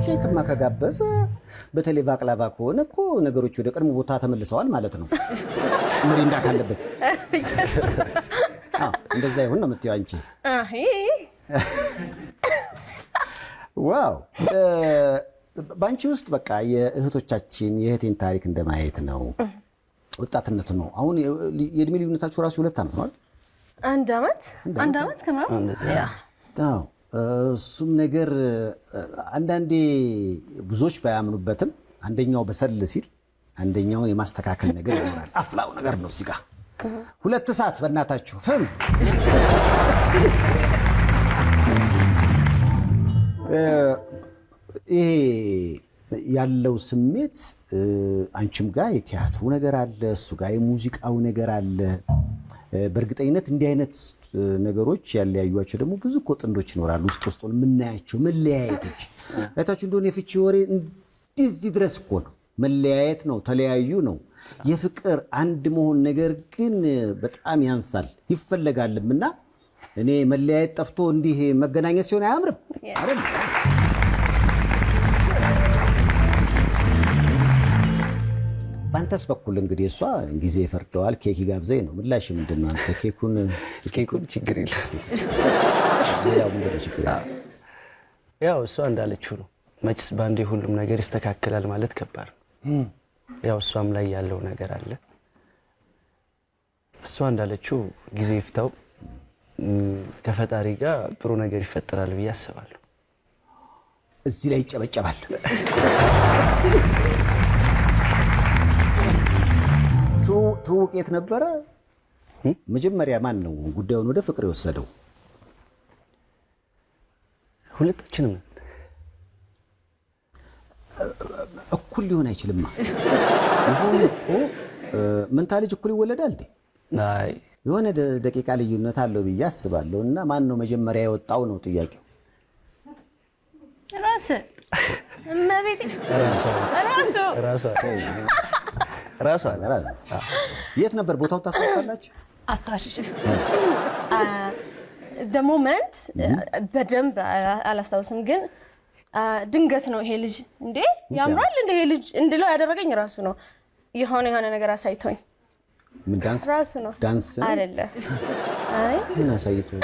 ኬክማ ከጋበዘ በተለይ ባቅላቫ ከሆነ እኮ ነገሮች ወደ ቀድሞ ቦታ ተመልሰዋል ማለት ነው ምሪንዳ ካለበት እንደዛ ይሁን ነው የምትይው አንቺ ዋው ባንቺ ውስጥ በቃ የእህቶቻችን የእህቴን ታሪክ እንደማየት ነው ወጣትነት ነው አሁን የእድሜ ልዩነታችሁ ራሱ 2 ዓመት ነው አይደል አንድ ዓመት ከማን አዎ እሱም ነገር አንዳንዴ ብዙዎች ባያምኑበትም አንደኛው በሰል ሲል አንደኛውን የማስተካከል ነገር ይኖራል አፍላው ነገር ነው እዚህ ጋር 2 ሰዓት በእናታችሁ ፍም ይሄ ያለው ስሜት አንቺም ጋር የቲያትሩ ነገር አለ እሱ ጋር የሙዚቃው ነገር አለ በእርግጠኝነት እንዲህ አይነት ነገሮች ያለያዩቸው ደግሞ ብዙ እኮ ጥንዶች ይኖራሉ። ውስጥ የምናያቸው መለያየቶች አይታችሁ እንደሆነ የፍቺ ወሬ እንደዚህ ድረስ እኮ ነው። መለያየት ነው፣ ተለያዩ ነው። የፍቅር አንድ መሆን ነገር ግን በጣም ያንሳል ይፈለጋልም። እና እኔ መለያየት ጠፍቶ እንዲህ መገናኘት ሲሆን አያምርም አይደል? ባንተስ በኩል እንግዲህ እሷ ጊዜ ይፈርደዋል ኬክ ጋብዘኝ ነው። ምላሽ ምንድን ነው? አንተ ኬኩን ችግር የለም። ሌላው ምንድን ነው ችግር? ያው እሷ እንዳለችው ነው። መችስ ባንዴ ሁሉም ነገር ይስተካከላል ማለት ከባድ ነው። ያው እሷም ላይ ያለው ነገር አለ። እሷ እንዳለችው ጊዜ ይፍታው፣ ከፈጣሪ ጋር ጥሩ ነገር ይፈጠራል ብዬ አስባለሁ። እዚህ ላይ ይጨበጨባል። ትውውቅ የት ነበረ? መጀመሪያ ማን ነው ጉዳዩን ወደ ፍቅር የወሰደው? ሁለታችንም እኩል ሊሆን አይችልማ። ይሁን እኮ መንታ ልጅ እኩል ይወለዳል እንዴ? አይ የሆነ ደቂቃ ልዩነት አለው ብዬ አስባለሁ። እና ማን ነው መጀመሪያ የወጣው ነው ጥያቄው። ራስ እመቤቴ ራሷ የት ነበር ቦታውን ታስታውቃላችሁ? አታሽሽ ሞመንት በደንብ አላስታውስም፣ ግን ድንገት ነው ይሄ ልጅ እንዴ ያምራል እንደ ይሄ ልጅ እንድለው ያደረገኝ ራሱ ነው። የሆነ ነገር አሳይቶኝ። ምን ዳንስ? ራሱ ነው ዳንስ አይደለ? አይ ምን አሳይቶኝ?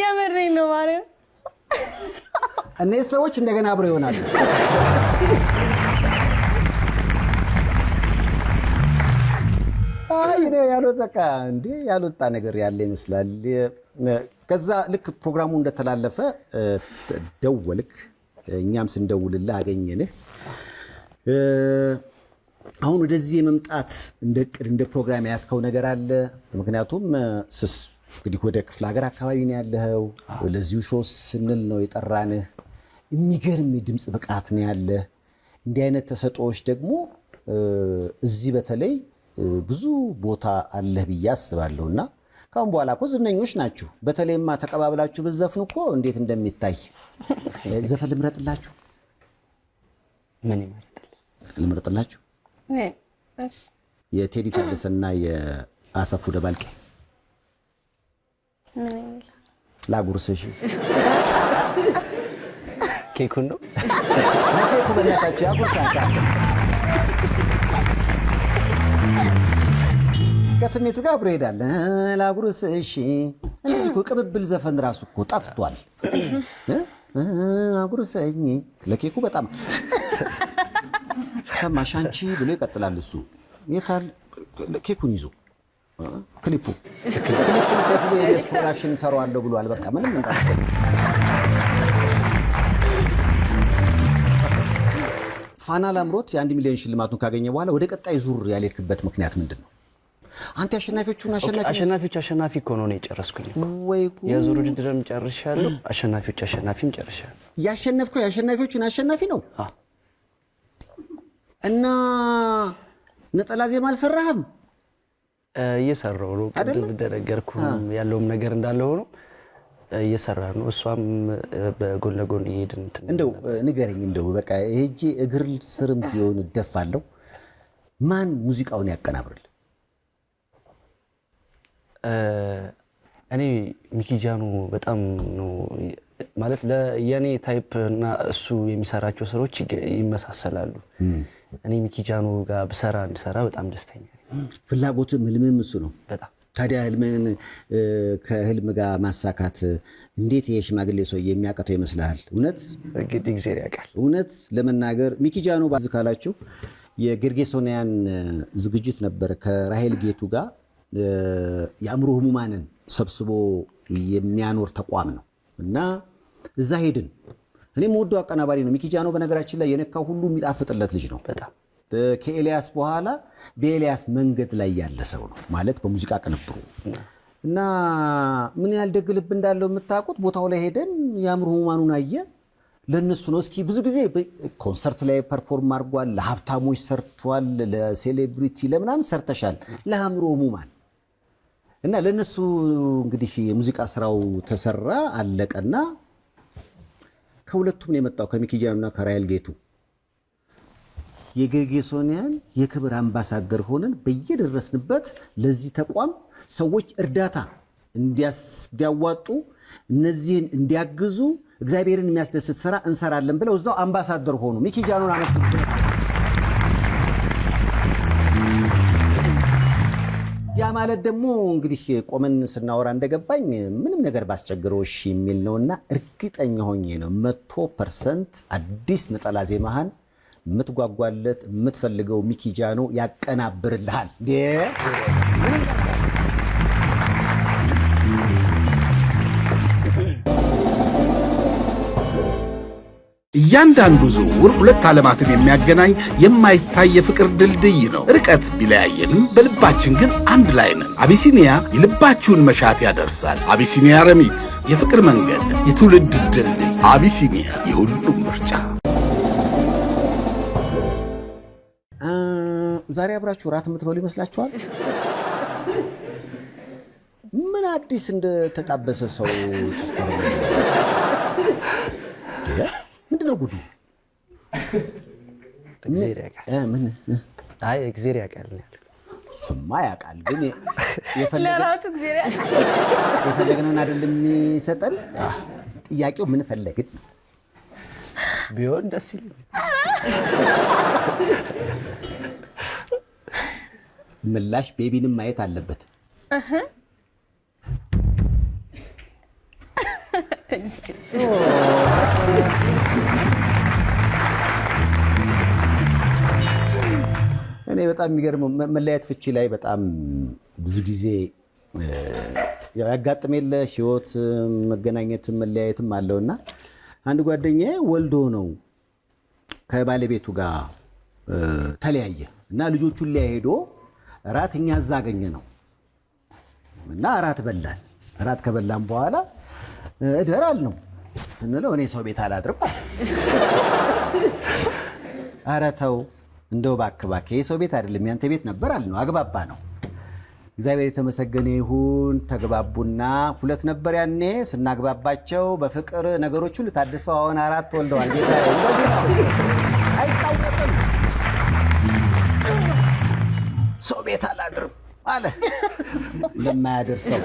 የምሬን ነው ማርያም። እነዚህ ሰዎች እንደገና አብረው ይሆናሉ። ያልወጣ ነገር ያለ ይመስላል። ከዛ ልክ ፕሮግራሙ እንደተላለፈ ደወልክ፣ እኛም ስንደውልልህ አገኘንህ። አሁን ወደዚህ የመምጣት እንደ እቅድ እንደ ፕሮግራም ያስከው ነገር አለ? ምክንያቱም እንግዲህ ወደ ክፍለ ሀገር አካባቢ ነው ያለኸው። ለዚሁ ሾው ስንል ነው የጠራንህ። የሚገርም የድምፅ ብቃት ነው ያለህ። እንዲህ አይነት ተሰጥኦዎች ደግሞ እዚህ በተለይ ብዙ ቦታ አለህ ብዬ አስባለሁ። እና ካሁን በኋላ እኮ ዝነኞች ናችሁ። በተለይማ ተቀባብላችሁ ብትዘፍኑ እኮ እንዴት እንደሚታይ። ዘፈን ልምረጥላችሁ? ምን ይመረጣል? ልምረጥላችሁ? የቴዲ ታደሰና የአሰፉ ደባልቄ ላጉርስሽ። ኬኩን ነው ኬኩ በእናታችሁ ያጉርሳታ። ከስሜቱ ጋር አብሮ ይሄዳል። ላጉርስሽ። እንደዚህ እኮ ቅብብል ዘፈን ራሱ እኮ ጠፍቷል። አጉርሰኝ ለኬኩ በጣም ሰማሽ አንቺ ብሎ ይቀጥላል እሱ። የታል ኬኩን ይዞ ክሊፑን ሰፊ የቤስ ፕሮዳክሽን ሰራዋለሁ ብሏል። በቃ ምንም እንጣጣ። ፋና ላምሮት የ1 ሚሊዮን ሽልማቱን ካገኘ በኋላ ወደ ቀጣይ ዙር ያልሄድክበት ምክንያት ምንድን ነው? አንተ አሸናፊ እኮ ነው የጨረስኩኝ። ወይ የዙር ውድድርም ጨርሻለሁ፣ አሸናፊም ጨርሻለሁ። ያሸነፍከው የአሸናፊዎቹን አሸናፊ ነው እና ነጠላ ዜማ አልሰራህም? እየሰራሁ ነው። ቅድም እንደነገርኩህ ያለውም ነገር እንዳለ ሆኖ እየሰራህ ነው። እሷም በጎን ለጎን እየሄድን እንደው ንገረኝ፣ እንደው በቃ ሄጄ እግር ስርም ቢሆን እደፋለሁ። ማን ሙዚቃውን ያቀናብርል? እኔ ሚኪጃኑ በጣም ነው ማለት ለየኔ ታይፕ እና እሱ የሚሰራቸው ስራዎች ይመሳሰላሉ። እኔ ሚኪጃኑ ጋር እንድሰራ በጣም ደስተኛ ነኝ። ፍላጎትም ህልምም እሱ ነው በጣም። ታዲያ ህልምን ከህልም ጋር ማሳካት እንዴት የሽማግሌ ሰው የሚያቀተው ይመስልሃል? እውነት እንግዲህ ጊዜ ያውቃል። እውነት ለመናገር ሚኪጃኑ ባዝ ካላችሁ የጌርጌሶኒያን ዝግጅት ነበር ከራሄል ጌቱ ጋር የአእምሮ ህሙማንን ሰብስቦ የሚያኖር ተቋም ነው እና እዛ ሄድን። እኔም ወዶ አቀናባሪ ነው ሚኪጃኑ። በነገራችን ላይ የነካው ሁሉ የሚጣፍጥለት ልጅ ነው በጣም። ከኤልያስ በኋላ በኤልያስ መንገድ ላይ ያለ ሰው ነው ማለት በሙዚቃ ቅንብሩ እና ምን ያህል ደግ ልብ እንዳለው የምታውቁት። ቦታው ላይ ሄደን የአእምሮ ህሙማኑን አየ። ለነሱ ነው። እስኪ ብዙ ጊዜ ኮንሰርት ላይ ፐርፎርም አድርጓል፣ ለሀብታሞች ሰርቷል፣ ለሴሌብሪቲ ለምናምን ሰርተሻል፣ ለአእምሮ ህሙማን እና ለነሱ እንግዲህ የሙዚቃ ስራው ተሰራ አለቀና ከሁለቱም ነው የመጣው ከሚኪ ጃኖና ከራይል ጌቱ የጌርጌሶኒያን የክብር አምባሳደር ሆነን በየደረስንበት ለዚህ ተቋም ሰዎች እርዳታ እንዲያዋጡ እነዚህን እንዲያግዙ እግዚአብሔርን የሚያስደስት ስራ እንሰራለን ብለው እዛው አምባሳደር ሆኑ። ሚኪ ጃኖን አመስግኑ። ያ ማለት ደግሞ እንግዲህ ቆመን ስናወራ እንደገባኝ ምንም ነገር ባስቸግረው እሺ የሚል ነውና እርግጠኛ ሆኜ ነው 100% አዲስ ነጠላ ዜማህን የምትጓጓለት የምትፈልገው ሚኪ ጃኖ ያቀናብርልሃል። እያንዳንዱ ዝውውር ሁለት ዓለማትን የሚያገናኝ የማይታይ የፍቅር ድልድይ ነው። ርቀት ቢለያየንም በልባችን ግን አንድ ላይ ነን። አቢሲኒያ የልባችሁን መሻት ያደርሳል። አቢሲኒያ ረሚት፣ የፍቅር መንገድ፣ የትውልድ ድልድይ። አቢሲኒያ የሁሉም ምርጫ። ዛሬ አብራችሁ ራት የምትበሉ ይመስላችኋል? ምን አዲስ እንደተጣበሰ ሰው ምንድነው ጉዱ? እግዚአብሔር ያውቃል። ምን አይ እግዚአብሔር ያውቃል። ስማ ያውቃል፣ ግን ለራቱ እግዚአብሔር ያውቃል። የፈለግነውን አይደለም የሚሰጠን። ጥያቄው ምን ፈለግን ቢሆን ደስ ይለኛል። ምላሽ ቤቢንም ማየት አለበት። እኔ በጣም የሚገርመው መለያየት ፍቺ ላይ በጣም ብዙ ጊዜ ያጋጥም የለ ህይወት መገናኘትም መለያየትም አለውና አንድ ጓደኛዬ ወልዶ ነው ከባለቤቱ ጋር ተለያየ እና ልጆቹን ሊያሄዶ ራት እኛ እዛ አገኘ ነው እና ራት በላን። ራት ከበላን በኋላ እደር አልነው ስንለው እኔ ሰው ቤት አላድርም አለ። ኧረ ተው እንደው እባክህ ሰው ቤት አይደለም ያንተ ቤት ነበር አልነው። አግባባ ነው። እግዚአብሔር የተመሰገነ ይሁን። ተግባቡና ሁለት ነበር ያኔ ስናግባባቸው በፍቅር ነገሮች ሁሉ ታድሰው አሁን አራት ወልደዋል። ጌታ አይታወቅም። ሰው ቤት አላድርም አለ ለማያደርሰው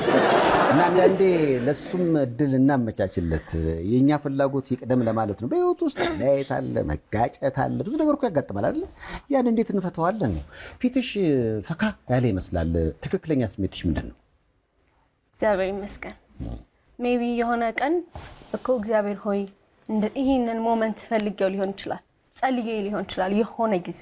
እና አንዳንዴ ለሱም እድል እናመቻችለት። የኛ ፍላጎት ይቅደም ለማለት ነው። በህይወት ውስጥ መለያየት አለ፣ መጋጨት አለ፣ ብዙ ነገር እኮ ያጋጥማል አይደል? ያን እንዴት እንፈተዋለን ነው። ፊትሽ ፈካ ያለ ይመስላል። ትክክለኛ ስሜትሽ ምንድን ነው? እግዚአብሔር ይመስገን። ሜቢ የሆነ ቀን እኮ እግዚአብሔር ሆይ ይሄንን ሞመንት ፈልጌው ሊሆን ይችላል፣ ጸልዬ ሊሆን ይችላል። የሆነ ጊዜ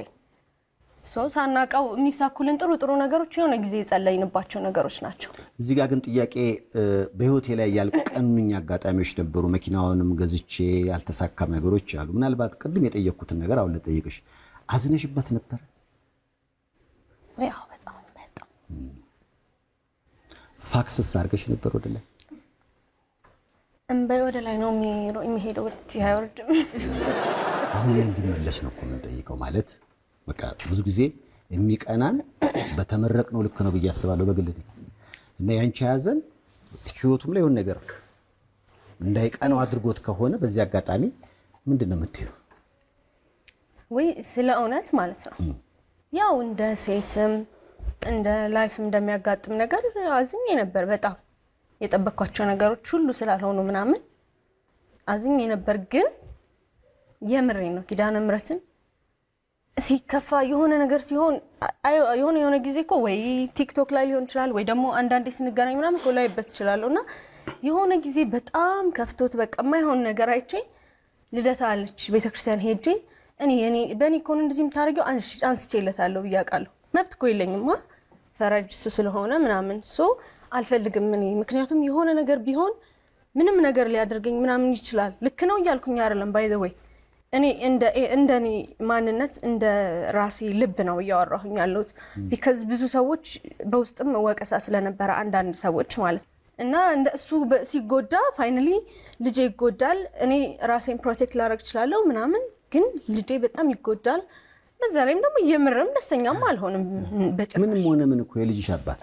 ሳናውቀው የሚሳኩልን ጥሩ ነገሮች የሆነ ጊዜ የጸለይንባቸው ነገሮች ናቸው። እዚህ ጋር ግን ጥያቄ በህይወቴ ላይ ያልቀኑኝ አጋጣሚዎች ነበሩ። መኪናውንም ገዝቼ ያልተሳካም ነገሮች አሉ። ምናልባት ቅድም የጠየቅኩትን ነገር አሁን ልጠይቅሽ፣ አዝነሽበት ነበር? ያው በጣም ፋክስስ አድርገሽ ነበር ወደ ላይ? እንበይ ወደ ላይ ነው የሚሄደው፣ ወደ አይወርድም። አሁን እንዲመለስ ነው እኮ የምንጠይቀው። ማለት በቃ ብዙ ጊዜ የሚቀናን በተመረቅነው ልክ ነው ብዬ አስባለሁ በግል እና ያንቺ ያዘን ህይወቱም ላይ የሆነ ነገር እንዳይቀናው አድርጎት ከሆነ በዚህ አጋጣሚ ምንድነው የምትይው? ወይ ስለ እውነት ማለት ነው ያው እንደ ሴትም እንደ ላይፍም እንደሚያጋጥም ነገር አዝኜ ነበር። በጣም የጠበቅኳቸው ነገሮች ሁሉ ስላልሆኑ ምናምን አዝኜ ነበር። ግን የምሬ ነው ኪዳነ ምሕረትን ሲከፋ የሆነ ነገር ሲሆን የሆነ ጊዜ እኮ ወይ ቲክቶክ ላይ ሊሆን ይችላል ወይ ደግሞ አንዳንዴ ስንገናኝ ምናምን እኮ ላይበት ይችላልና የሆነ ጊዜ በጣም ከፍቶት በቃ የማይሆን ነገር አይቼ ልደታ አለች ቤተክርስቲያን ሄጄ እኔ በእኔ እኮ እንደዚህ የምታደርጊው አንስቼለታለሁ ብያቃለሁ። መብት እኮ የለኝማ ፈረጅ እሱ ስለሆነ ምናምን አልፈልግም እኔ። ምክንያቱም የሆነ ነገር ቢሆን ምንም ነገር ሊያደርገኝ ምናምን ይችላል። ልክ ነው እያልኩኝ አይደለም ባይ ዘ ወይ እኔ እንደኔ ማንነት እንደ ራሴ ልብ ነው እያወራሁኝ ያለሁት። ቢካዝ ብዙ ሰዎች በውስጥም ወቀሳ ስለነበረ አንዳንድ ሰዎች ማለት እና እሱ ሲጎዳ ፋይናሊ ልጄ ይጎዳል። እኔ ራሴን ፕሮቴክት ላደርግ እችላለሁ ምናምን፣ ግን ልጄ በጣም ይጎዳል። በዛ ላይም ደግሞ የምርም ደስተኛም አልሆንም በጭራሽ። ምንም ሆነ ምን እኮ የልጅሽ አባት፣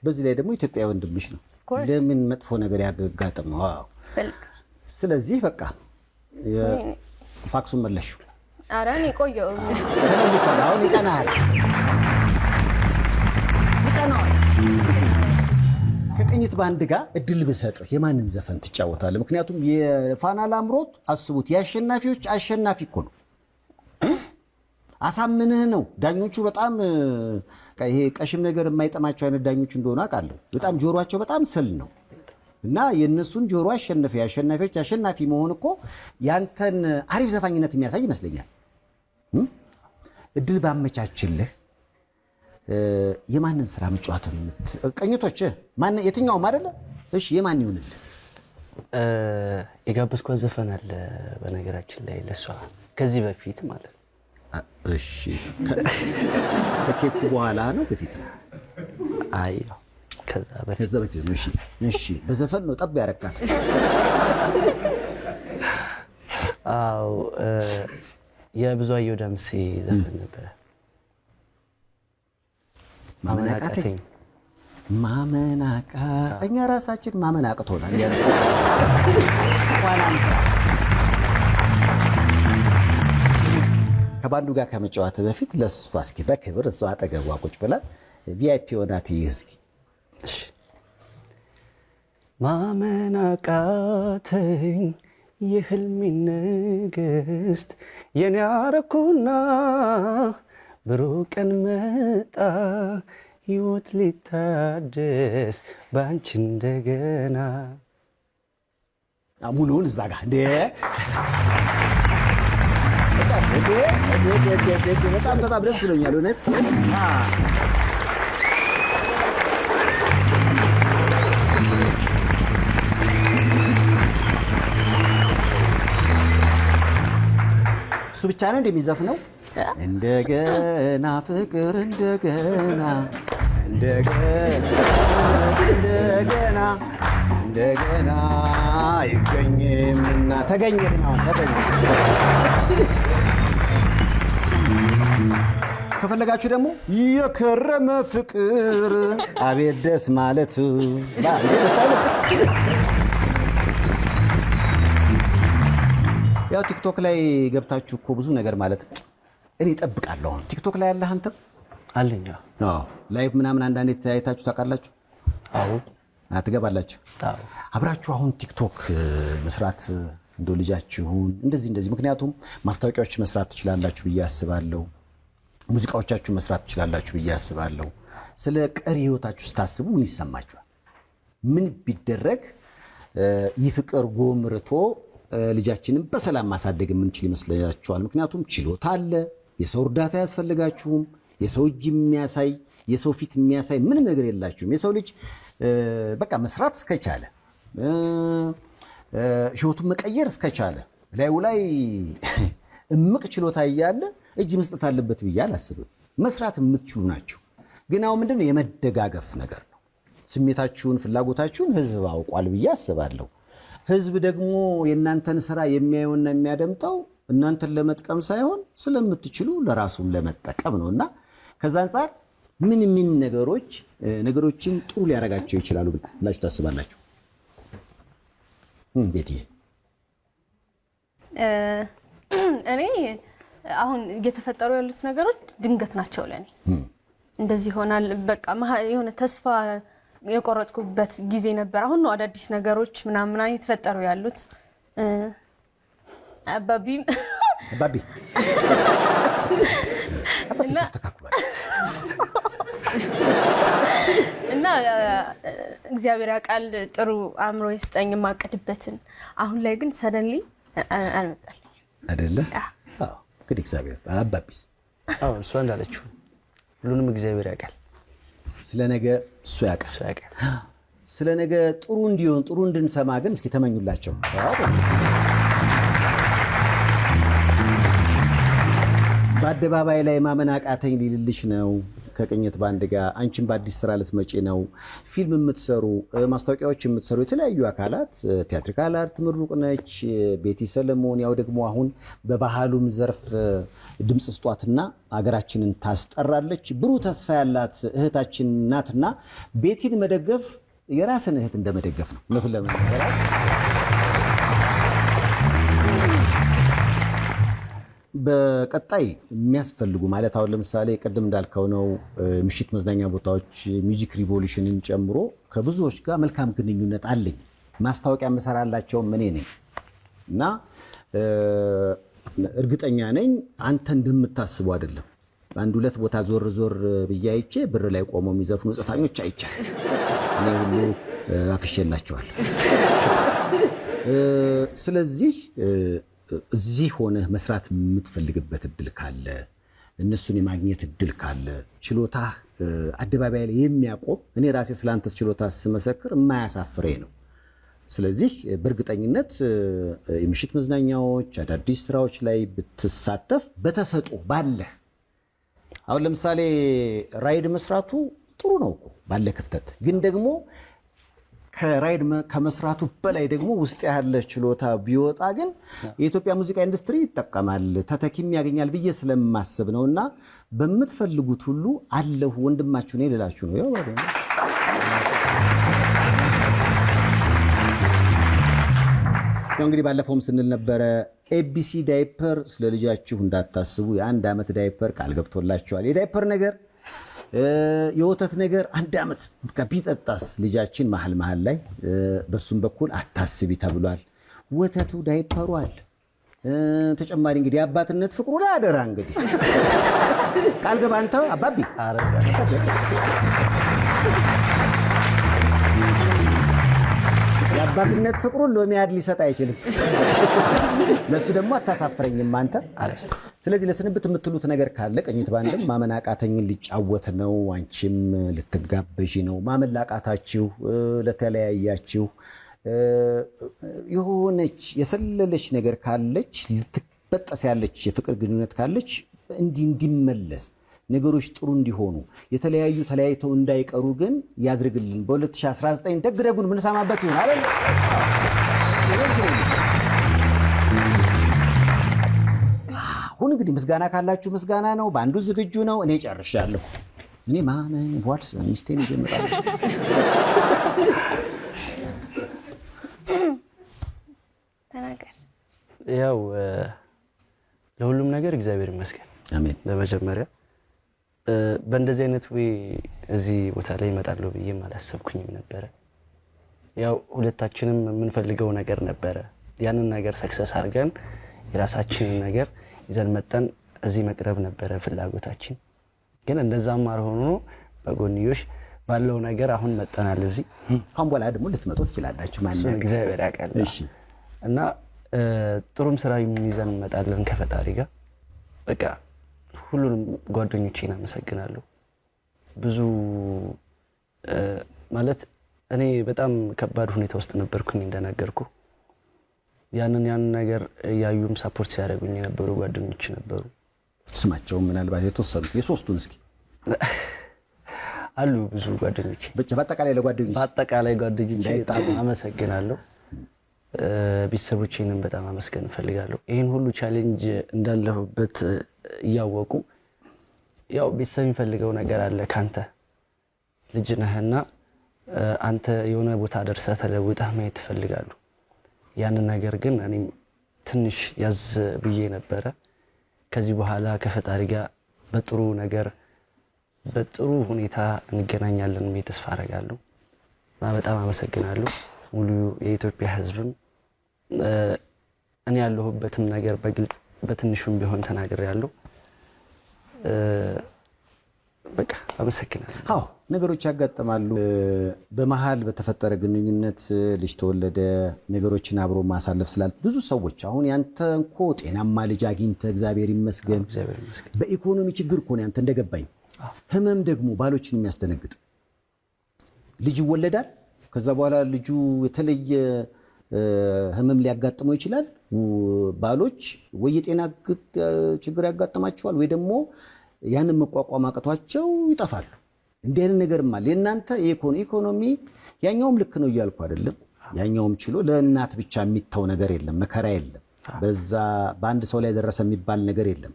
በዚህ ላይ ደግሞ ኢትዮጵያ ወንድምሽ ነው። ለምን መጥፎ ነገር ያጋጥመው? ስለዚህ በቃ ፋክሱን መለሽው። ኧረ እኔ ቆየሁ ተመልሷል። አሁን ይቀናል። ከቅኝት ባንድ ጋር እድል ብሰጥህ የማንን ዘፈን ትጫወታለህ? ምክንያቱም የፋና ላምሮት አስቡት፣ የአሸናፊዎች አሸናፊ እኮ ነው። አሳምንህ ነው። ዳኞቹ በጣም ይሄ ቀሽም ነገር የማይጠማቸው አይነት ዳኞች እንደሆነ አውቃለሁ። በጣም ጆሮአቸው በጣም ስል ነው እና የእነሱን ጆሮ አሸነፈ። የአሸናፊዎች አሸናፊ መሆን እኮ ያንተን አሪፍ ዘፋኝነት የሚያሳይ ይመስለኛል። እድል ባመቻችልህ የማንን ስራ መጫወት? ቅኝቶች የትኛውም አይደለ? እሺ የማን ይሁንልህ? የጋበዝኳት ዘፈን አለ በነገራችን ላይ ለሷ ከዚህ በፊት ማለት ነው። እሺ ከኬኩ በኋላ ነው በፊት ነው? አይ ከዛ በፊት ነው። እሺ በዘፈን ነው ጠብ ያረካት? አዎ የብዙአየሁ ደምሴ ዘፈን ነበር። ማመናቃ እኛ ራሳችን ማመናቅቶናል። ከባንዱ ጋር ከመጫወት በፊት ለእሷ እስኪ በክብር እሷ አጠገቧ ቁጭ ብላ ቪአይፒ ሆናት እስኪ ማመናቃተኝ የህልሜ ንግስት የኔ አረኩና ብሩህ ቀን መጣ ሕይወት ሊታደስ በአንቺ እንደገና። ሙሉውን እዛ ጋር እንዴ በጣም ደስ ብሎኛል እውነት። እሱ ብቻ ነው እንደሚዘፍነው እንደገና ፍቅር እንደገና ይገኝምና ተገኘና ከፈለጋችሁ ደግሞ የከረመ ፍቅር አቤት ደስ ማለት ያው ቲክቶክ ላይ ገብታችሁ እኮ ብዙ ነገር ማለት እኔ እጠብቃለሁ። ቲክቶክ ላይ ያለህ አንተ አለኛ? አዎ ላይቭ ምናምን አንዳንዴ ተያይታችሁ ታውቃላችሁ? አዎ ትገባላችሁ? አዎ አብራችሁ አሁን ቲክቶክ መስራት እንደ ልጃችሁን እንደዚህ ምክንያቱም ማስታወቂያዎች መስራት ትችላላችሁ ብዬ አስባለሁ። ሙዚቃዎቻችሁ መስራት ትችላላችሁ ብዬ አስባለሁ። ስለ ቀሪ ህይወታችሁ ስታስቡ ምን ይሰማችኋል? ምን ቢደረግ ይህ ፍቅር ጎምርቶ ልጃችንን በሰላም ማሳደግ የምንችል ይመስላችኋል? ምክንያቱም ችሎታ አለ፣ የሰው እርዳታ አያስፈልጋችሁም። የሰው እጅ የሚያሳይ የሰው ፊት የሚያሳይ ምንም ነገር የላችሁም። የሰው ልጅ በቃ መስራት እስከቻለ ህይወቱን መቀየር እስከቻለ ላዩ ላይ እምቅ ችሎታ እያለ እጅ መስጠት አለበት ብዬ አላስብም። መስራት የምትችሉ ናቸው። ግን አሁን ምንድነው የመደጋገፍ ነገር ነው። ስሜታችሁን ፍላጎታችሁን ህዝብ አውቋል ብዬ አስባለሁ። ህዝብ ደግሞ የእናንተን ስራ የሚያየውና የሚያደምጠው እናንተን ለመጥቀም ሳይሆን ስለምትችሉ ለራሱም ለመጠቀም ነውና ከዛ አንፃር ምን ነገሮችን ጥሩ ሊያረጋቸው ይችላሉ ብላችሁ ታስባላችሁ? እንዴት እኔ አሁን እየተፈጠሩ ያሉት ነገሮች ድንገት ናቸው ለኔ። እንደዚህ ይሆናል በቃ የሆነ ተስፋ የቆረጥኩበት ጊዜ ነበር። አሁን ነው አዳዲስ ነገሮች ምናምን እየተፈጠሩ ያሉት። አባቢ እና እግዚአብሔር ያውቃል ጥሩ አእምሮ ይስጠኝ የማቅድበትን። አሁን ላይ ግን ሰደንሊ አልመጣልኝ አይደለ? አዎ እንግዲህ እግዚአብሔር አባቢስ እሷ እንዳለችው ሁሉንም እግዚአብሔር ያውቃል። ስለ ነገ እሱ ያውቃል። ስለ ነገ ጥሩ እንዲሆን ጥሩ እንድንሰማ ግን እስኪ ተመኙላቸው። በአደባባይ ላይ ማመን አቃተኝ ሊልልሽ ነው ከቅኝት ባንድ ጋር አንቺም በአዲስ ስራ ልትመጪ ነው። ፊልም የምትሰሩ ማስታወቂያዎች የምትሰሩ የተለያዩ አካላት ቲያትሪካል አርት ምሩቅ ነች፣ ቤቲ ሰለሞን ያው ደግሞ አሁን በባህሉም ዘርፍ ድምፅ ስጧትና አገራችንን ታስጠራለች። ብሩህ ተስፋ ያላት እህታችን ናትና ቤቲን መደገፍ የራስን እህት እንደመደገፍ ነው። እውነቱን ለመናገር በቀጣይ የሚያስፈልጉ ማለት አሁን ለምሳሌ ቅድም እንዳልከው ነው ምሽት መዝናኛ ቦታዎች ሚውዚክ ሪቮሉሽንን ጨምሮ ከብዙዎች ጋር መልካም ግንኙነት አለኝ። ማስታወቂያ መሰራላቸውም እኔ ነኝ እና እርግጠኛ ነኝ አንተ እንደምታስቡ አይደለም። አንድ ሁለት ቦታ ዞር ዞር ብዬ አይቼ ብር ላይ ቆመው የሚዘፍኑ ዘፋኞች አይቻለሁ። እኔ ሁሉ አፍሼላቸዋለሁ። ስለዚህ እዚህ ሆነ መስራት የምትፈልግበት እድል ካለ እነሱን የማግኘት እድል ካለ ችሎታ አደባባይ ላይ የሚያቆም እኔ ራሴ ስላንተስ ችሎታ ስመሰክር የማያሳፍረኝ ነው። ስለዚህ በእርግጠኝነት የምሽት መዝናኛዎች አዳዲስ ስራዎች ላይ ብትሳተፍ በተሰጦ ባለ አሁን ለምሳሌ ራይድ መስራቱ ጥሩ ነው እኮ ባለ ክፍተት ግን ደግሞ ከራይድ ከመስራቱ በላይ ደግሞ ውስጥ ያለ ችሎታ ቢወጣ ግን የኢትዮጵያ ሙዚቃ ኢንዱስትሪ ይጠቀማል፣ ተተኪም ያገኛል ብዬ ስለማስብ ነውና በምትፈልጉት ሁሉ አለሁ ወንድማችሁ ነኝ ልላችሁ ነው። ያው እንግዲህ ባለፈውም ስንል ነበረ ኤቢሲ ዳይፐር ስለ ልጃችሁ እንዳታስቡ የ1 ዓመት ዳይፐር ቃል ገብቶላችኋል። የዳይፐር ነገር የወተት ነገር 1 ዓመት ቢጠጣስ ልጃችን መሀል ላይ በሱም በኩል አታስቢ ተብሏል። ወተቱ ዳይፐሩ አለ። ተጨማሪ እንግዲህ የአባትነት ፍቅሩ ላይ አደራ እንግዲህ ቃል ገባ አንተ አባቢ የአባትነት ፍቅሩን ሎሚያድ ሊሰጥ አይችልም። ለሱ ደግሞ አታሳፍረኝም አንተ። ስለዚህ ለስንብት የምትሉት ነገር ካለ ቅኝት ባንድም ማመን አቃተኝን ሊጫወት ነው፣ አንቺም ልትጋበዢ ነው። ማመን ላቃታችሁ ለተለያያችሁ የሆነች የሰለለች ነገር ካለች ልትበጠስ ያለች የፍቅር ግንኙነት ካለች እንዲመለስ ነገሮች ጥሩ እንዲሆኑ የተለያዩ ተለያይተው እንዳይቀሩ ግን ያድርግልን። በ2019 ደግደጉን ምንሰማበት ይሆን አይደል? አሁን እንግዲህ ምስጋና ካላችሁ ምስጋና ነው። በአንዱ ዝግጁ ነው። እኔ ጨርሻለሁ። እኔ ማመን ዋልስ ሚስቴን ይዤ እመጣለሁ። ያው ለሁሉም ነገር እግዚአብሔር ይመስገን። አሜን። በመጀመሪያ በእንደዚህ አይነት ወይ እዚህ ቦታ ላይ እመጣለሁ ብዬም አላሰብኩኝም ነበረ። ያው ሁለታችንም የምንፈልገው ነገር ነበረ። ያንን ነገር ሰክሰስ አድርገን የራሳችንን ነገር ይዘን መጠን እዚህ መቅረብ ነበረ ፍላጎታችን። ግን እንደዛም አልሆኖ በጎንዮሽ ባለው ነገር አሁን መጠናል እዚህ። ካም በኋላ ደግሞ ልትመጡ ትችላላችሁ ማለት ነው። እግዚአብሔር ያውቃል። እሺ። እና ጥሩም ስራ ይዘን እንመጣለን ከፈጣሪ ጋር። በቃ ሁሉንም ጓደኞቼን አመሰግናለሁ። ብዙ ማለት እኔ በጣም ከባድ ሁኔታ ውስጥ ነበርኩኝ እንደነገርኩ። ያንን ነገር ያዩም ሳፖርት ሲያደርጉኝ የነበሩ ጓደኞች ነበሩ። ስማቸው ምናልባት የተወሰኑት የሶስቱን እስኪ አሉ ብዙ ጓደኞቼ። በአጠቃላይ ለጓደኞቼ በጣም አመሰግናለሁ። ቤተሰቦቼንም በጣም አመስገን እፈልጋለሁ። ይህን ሁሉ ቻሌንጅ እንዳለሁበት እያወቁ ያው ቤተሰብ የሚፈልገው ነገር አለ ካንተ ልጅ ነህና አንተ የሆነ ቦታ ደርሰህ ተለውጠህ ማየት ትፈልጋሉ። ያንን ነገር ግን እኔም ትንሽ ያዝ ብዬ ነበረ። ከዚህ በኋላ ከፈጣሪ ጋር በጥሩ ነገር በጥሩ ሁኔታ እንገናኛለን ብዬ ተስፋ አደርጋለሁ እና በጣም አመሰግናለሁ። ሙሉ የኢትዮጵያ ሕዝብም እኔ ያለሁበትም ነገር በግልጽ በትንሹም ቢሆን ተናግሬያለሁ። በቃ አመሰግናለሁ። አዎ ነገሮች ያጋጥማሉ። በመሃል በተፈጠረ ግንኙነት ልጅ ተወለደ። ነገሮችን አብሮ ማሳለፍ ስላል ብዙ ሰዎች አሁን ያንተ እንኮ ጤናማ ልጅ አግኝተህ እግዚአብሔር ይመስገን። በኢኮኖሚ ችግር እኮ ነው ያንተ እንደገባኝ። ህመም ደግሞ ባሎችን የሚያስደነግጥ ልጅ ይወለዳል። ከዛ በኋላ ልጁ የተለየ ህመም ሊያጋጥመው ይችላል። ባሎች ወይ የጤና ችግር ያጋጥማቸዋል ወይ ደግሞ ያንን መቋቋም አቅቷቸው ይጠፋሉ። እንዲህ አይነት ነገርም አለ። የእናንተ ኢኮኖሚ ያኛውም ልክ ነው እያልኩ አይደለም። ያኛውም ችሎ ለእናት ብቻ የሚተው ነገር የለም፣ መከራ የለም፣ በዛ በአንድ ሰው ላይ ደረሰ የሚባል ነገር የለም።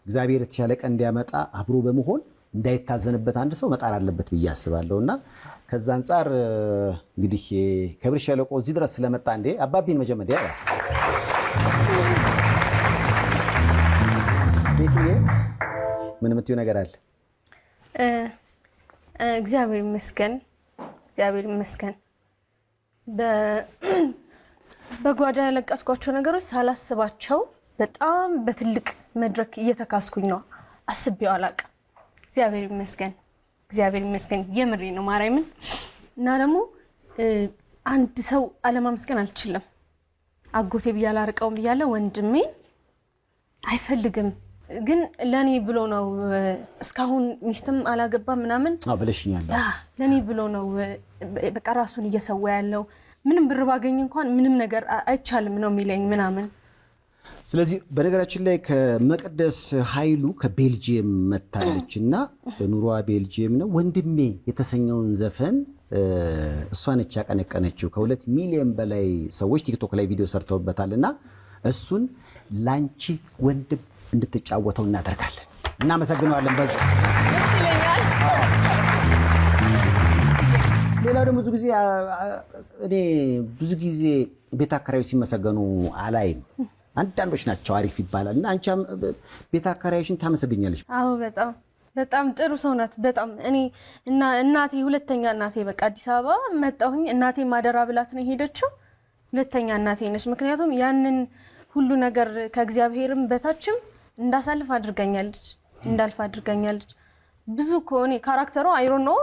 እግዚአብሔር የተሻለ ቀን እንዲያመጣ አብሮ በመሆን እንዳይታዘንበት አንድ ሰው መጣር አለበት ብዬ አስባለሁ። እና ከዛ አንጻር እንግዲህ ከብር ሸለቆ እዚህ ድረስ ስለመጣ እንዴ አባቢን መጀመሪያ ቤትዬ ምን የምትይው ነገር አለ? እግዚአብሔር ይመስገን፣ እግዚአብሔር ይመስገን። በጓዳ ያለቀስኳቸው ነገሮች ሳላስባቸው በጣም በትልቅ መድረክ እየተካስኩኝ ነው። አስቤው አላውቅም። እግዚአብሔር ይመስገን፣ እግዚአብሔር ይመስገን። የምሬ ነው ማርያምን። እና ደግሞ አንድ ሰው አለማመስገን አልችልም። አጎቴ ብዬ አላርቀውም ብያለሁ። ወንድሜ አይፈልግም ግን ለኔ ብሎ ነው እስካሁን ሚስትም አላገባም ምናምን ብለሽኛል። ለኔ ብሎ ነው በቃ ራሱን እየሰዋ ያለው። ምንም ብር ባገኝ እንኳን ምንም ነገር አይቻልም ነው የሚለኝ ምናምን። ስለዚህ በነገራችን ላይ ከመቅደስ ኃይሉ ከቤልጂየም መታለችና ኑሯ ቤልጂየም ነው። ወንድሜ የተሰኘውን ዘፈን እሷ ነች ያቀነቀነችው። ከ2 ሚሊዮን በላይ ሰዎች ቲክቶክ ላይ ቪዲዮ ሰርተውበታልና እሱን ላንቺ ወንድም እንድትጫወተው እናደርጋለን። እናመሰግነዋለን። በዛ ሌላው ደግሞ ብዙ ጊዜ ቤት አከራዮች ሲመሰገኑ አላይም። አንዳንዶች ናቸው አሪፍ ይባላል እና አንቺም ቤት አከራዮችን ታመሰግኛለሽ። አዎ በጣም በጣም ጥሩ ሰው ናት። በጣም እኔ እና እናቴ ሁለተኛ እናቴ በቃ አዲስ አበባ መጣሁኝ። እናቴ ማደራ ብላት ነው ሄደችው። ሁለተኛ እናቴ ነች። ምክንያቱም ያንን ሁሉ ነገር ከእግዚአብሔርም በታችም እንዳሳልፍ አድርጋኛለች፣ እንዳልፍ አድርጋኛለች። ብዙ ኮኔ ካራክተሩ አይሮን ነው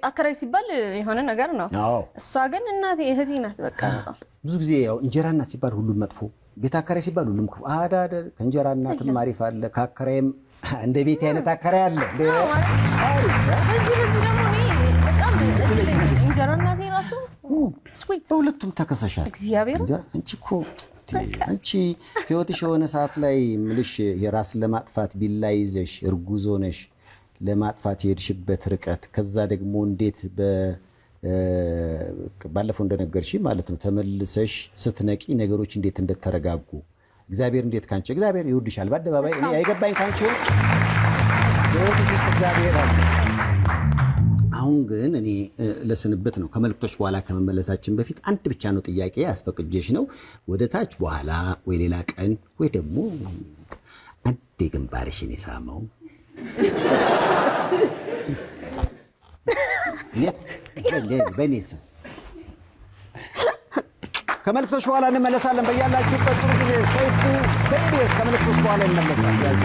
አከራይ ሲባል የሆነ ነገር ነው። እሷ ግን እናቴ እህቴ ናት። በቃ ብዙ ጊዜ ያው እንጀራ እናት ሲባል ሁሉም መጥፎ፣ ቤት አከራይ ሲባል ሁሉም ክፉ። አዳደር ከእንጀራ እናትም አሪፍ አለ፣ ከአከራይም እንደ ቤት አይነት አከራይ አለ። በዚህ ደግሞ እኔ በጣም እንጀራ እናቴ ራሱ ስዊት። በሁለቱም ተከሰሻል። እግዚአብሔር አንቺ ህይወትሽ የሆነ ሰዓት ላይ ምልሽ የራስን ለማጥፋት ቢላ ይዘሽ እርጉዞ ነሽ ለማጥፋት የሄድሽበት ርቀት፣ ከዛ ደግሞ እንዴት ባለፈው እንደነገርሽ ማለት ነው ተመልሰሽ ስትነቂ ነገሮች እንዴት እንደተረጋጉ እግዚአብሔር እንዴት ካንቺ እግዚአብሔር ይወድሻል በአደባባይ። እኔ አይገባኝ ካንቺ ህይወትሽ ውስጥ እግዚአብሔር አለ። አሁን ግን እኔ ለስንበት ነው ከመልክቶች በኋላ ከመመለሳችን በፊት አንድ ብቻ ነው ጥያቄ አስፈቅጄሽ ነው ወደ ታች በኋላ ወይ ሌላ ቀን ወይ ደግሞ አንዴ ግንባርሽን የሳመው በኔ ስም ከመልክቶች በኋላ እንመለሳለን። በያላችሁበት ጥሩ ጊዜ። ሰይፉ በኢቢኤስ ከመልክቶች በኋላ እንመለሳለን።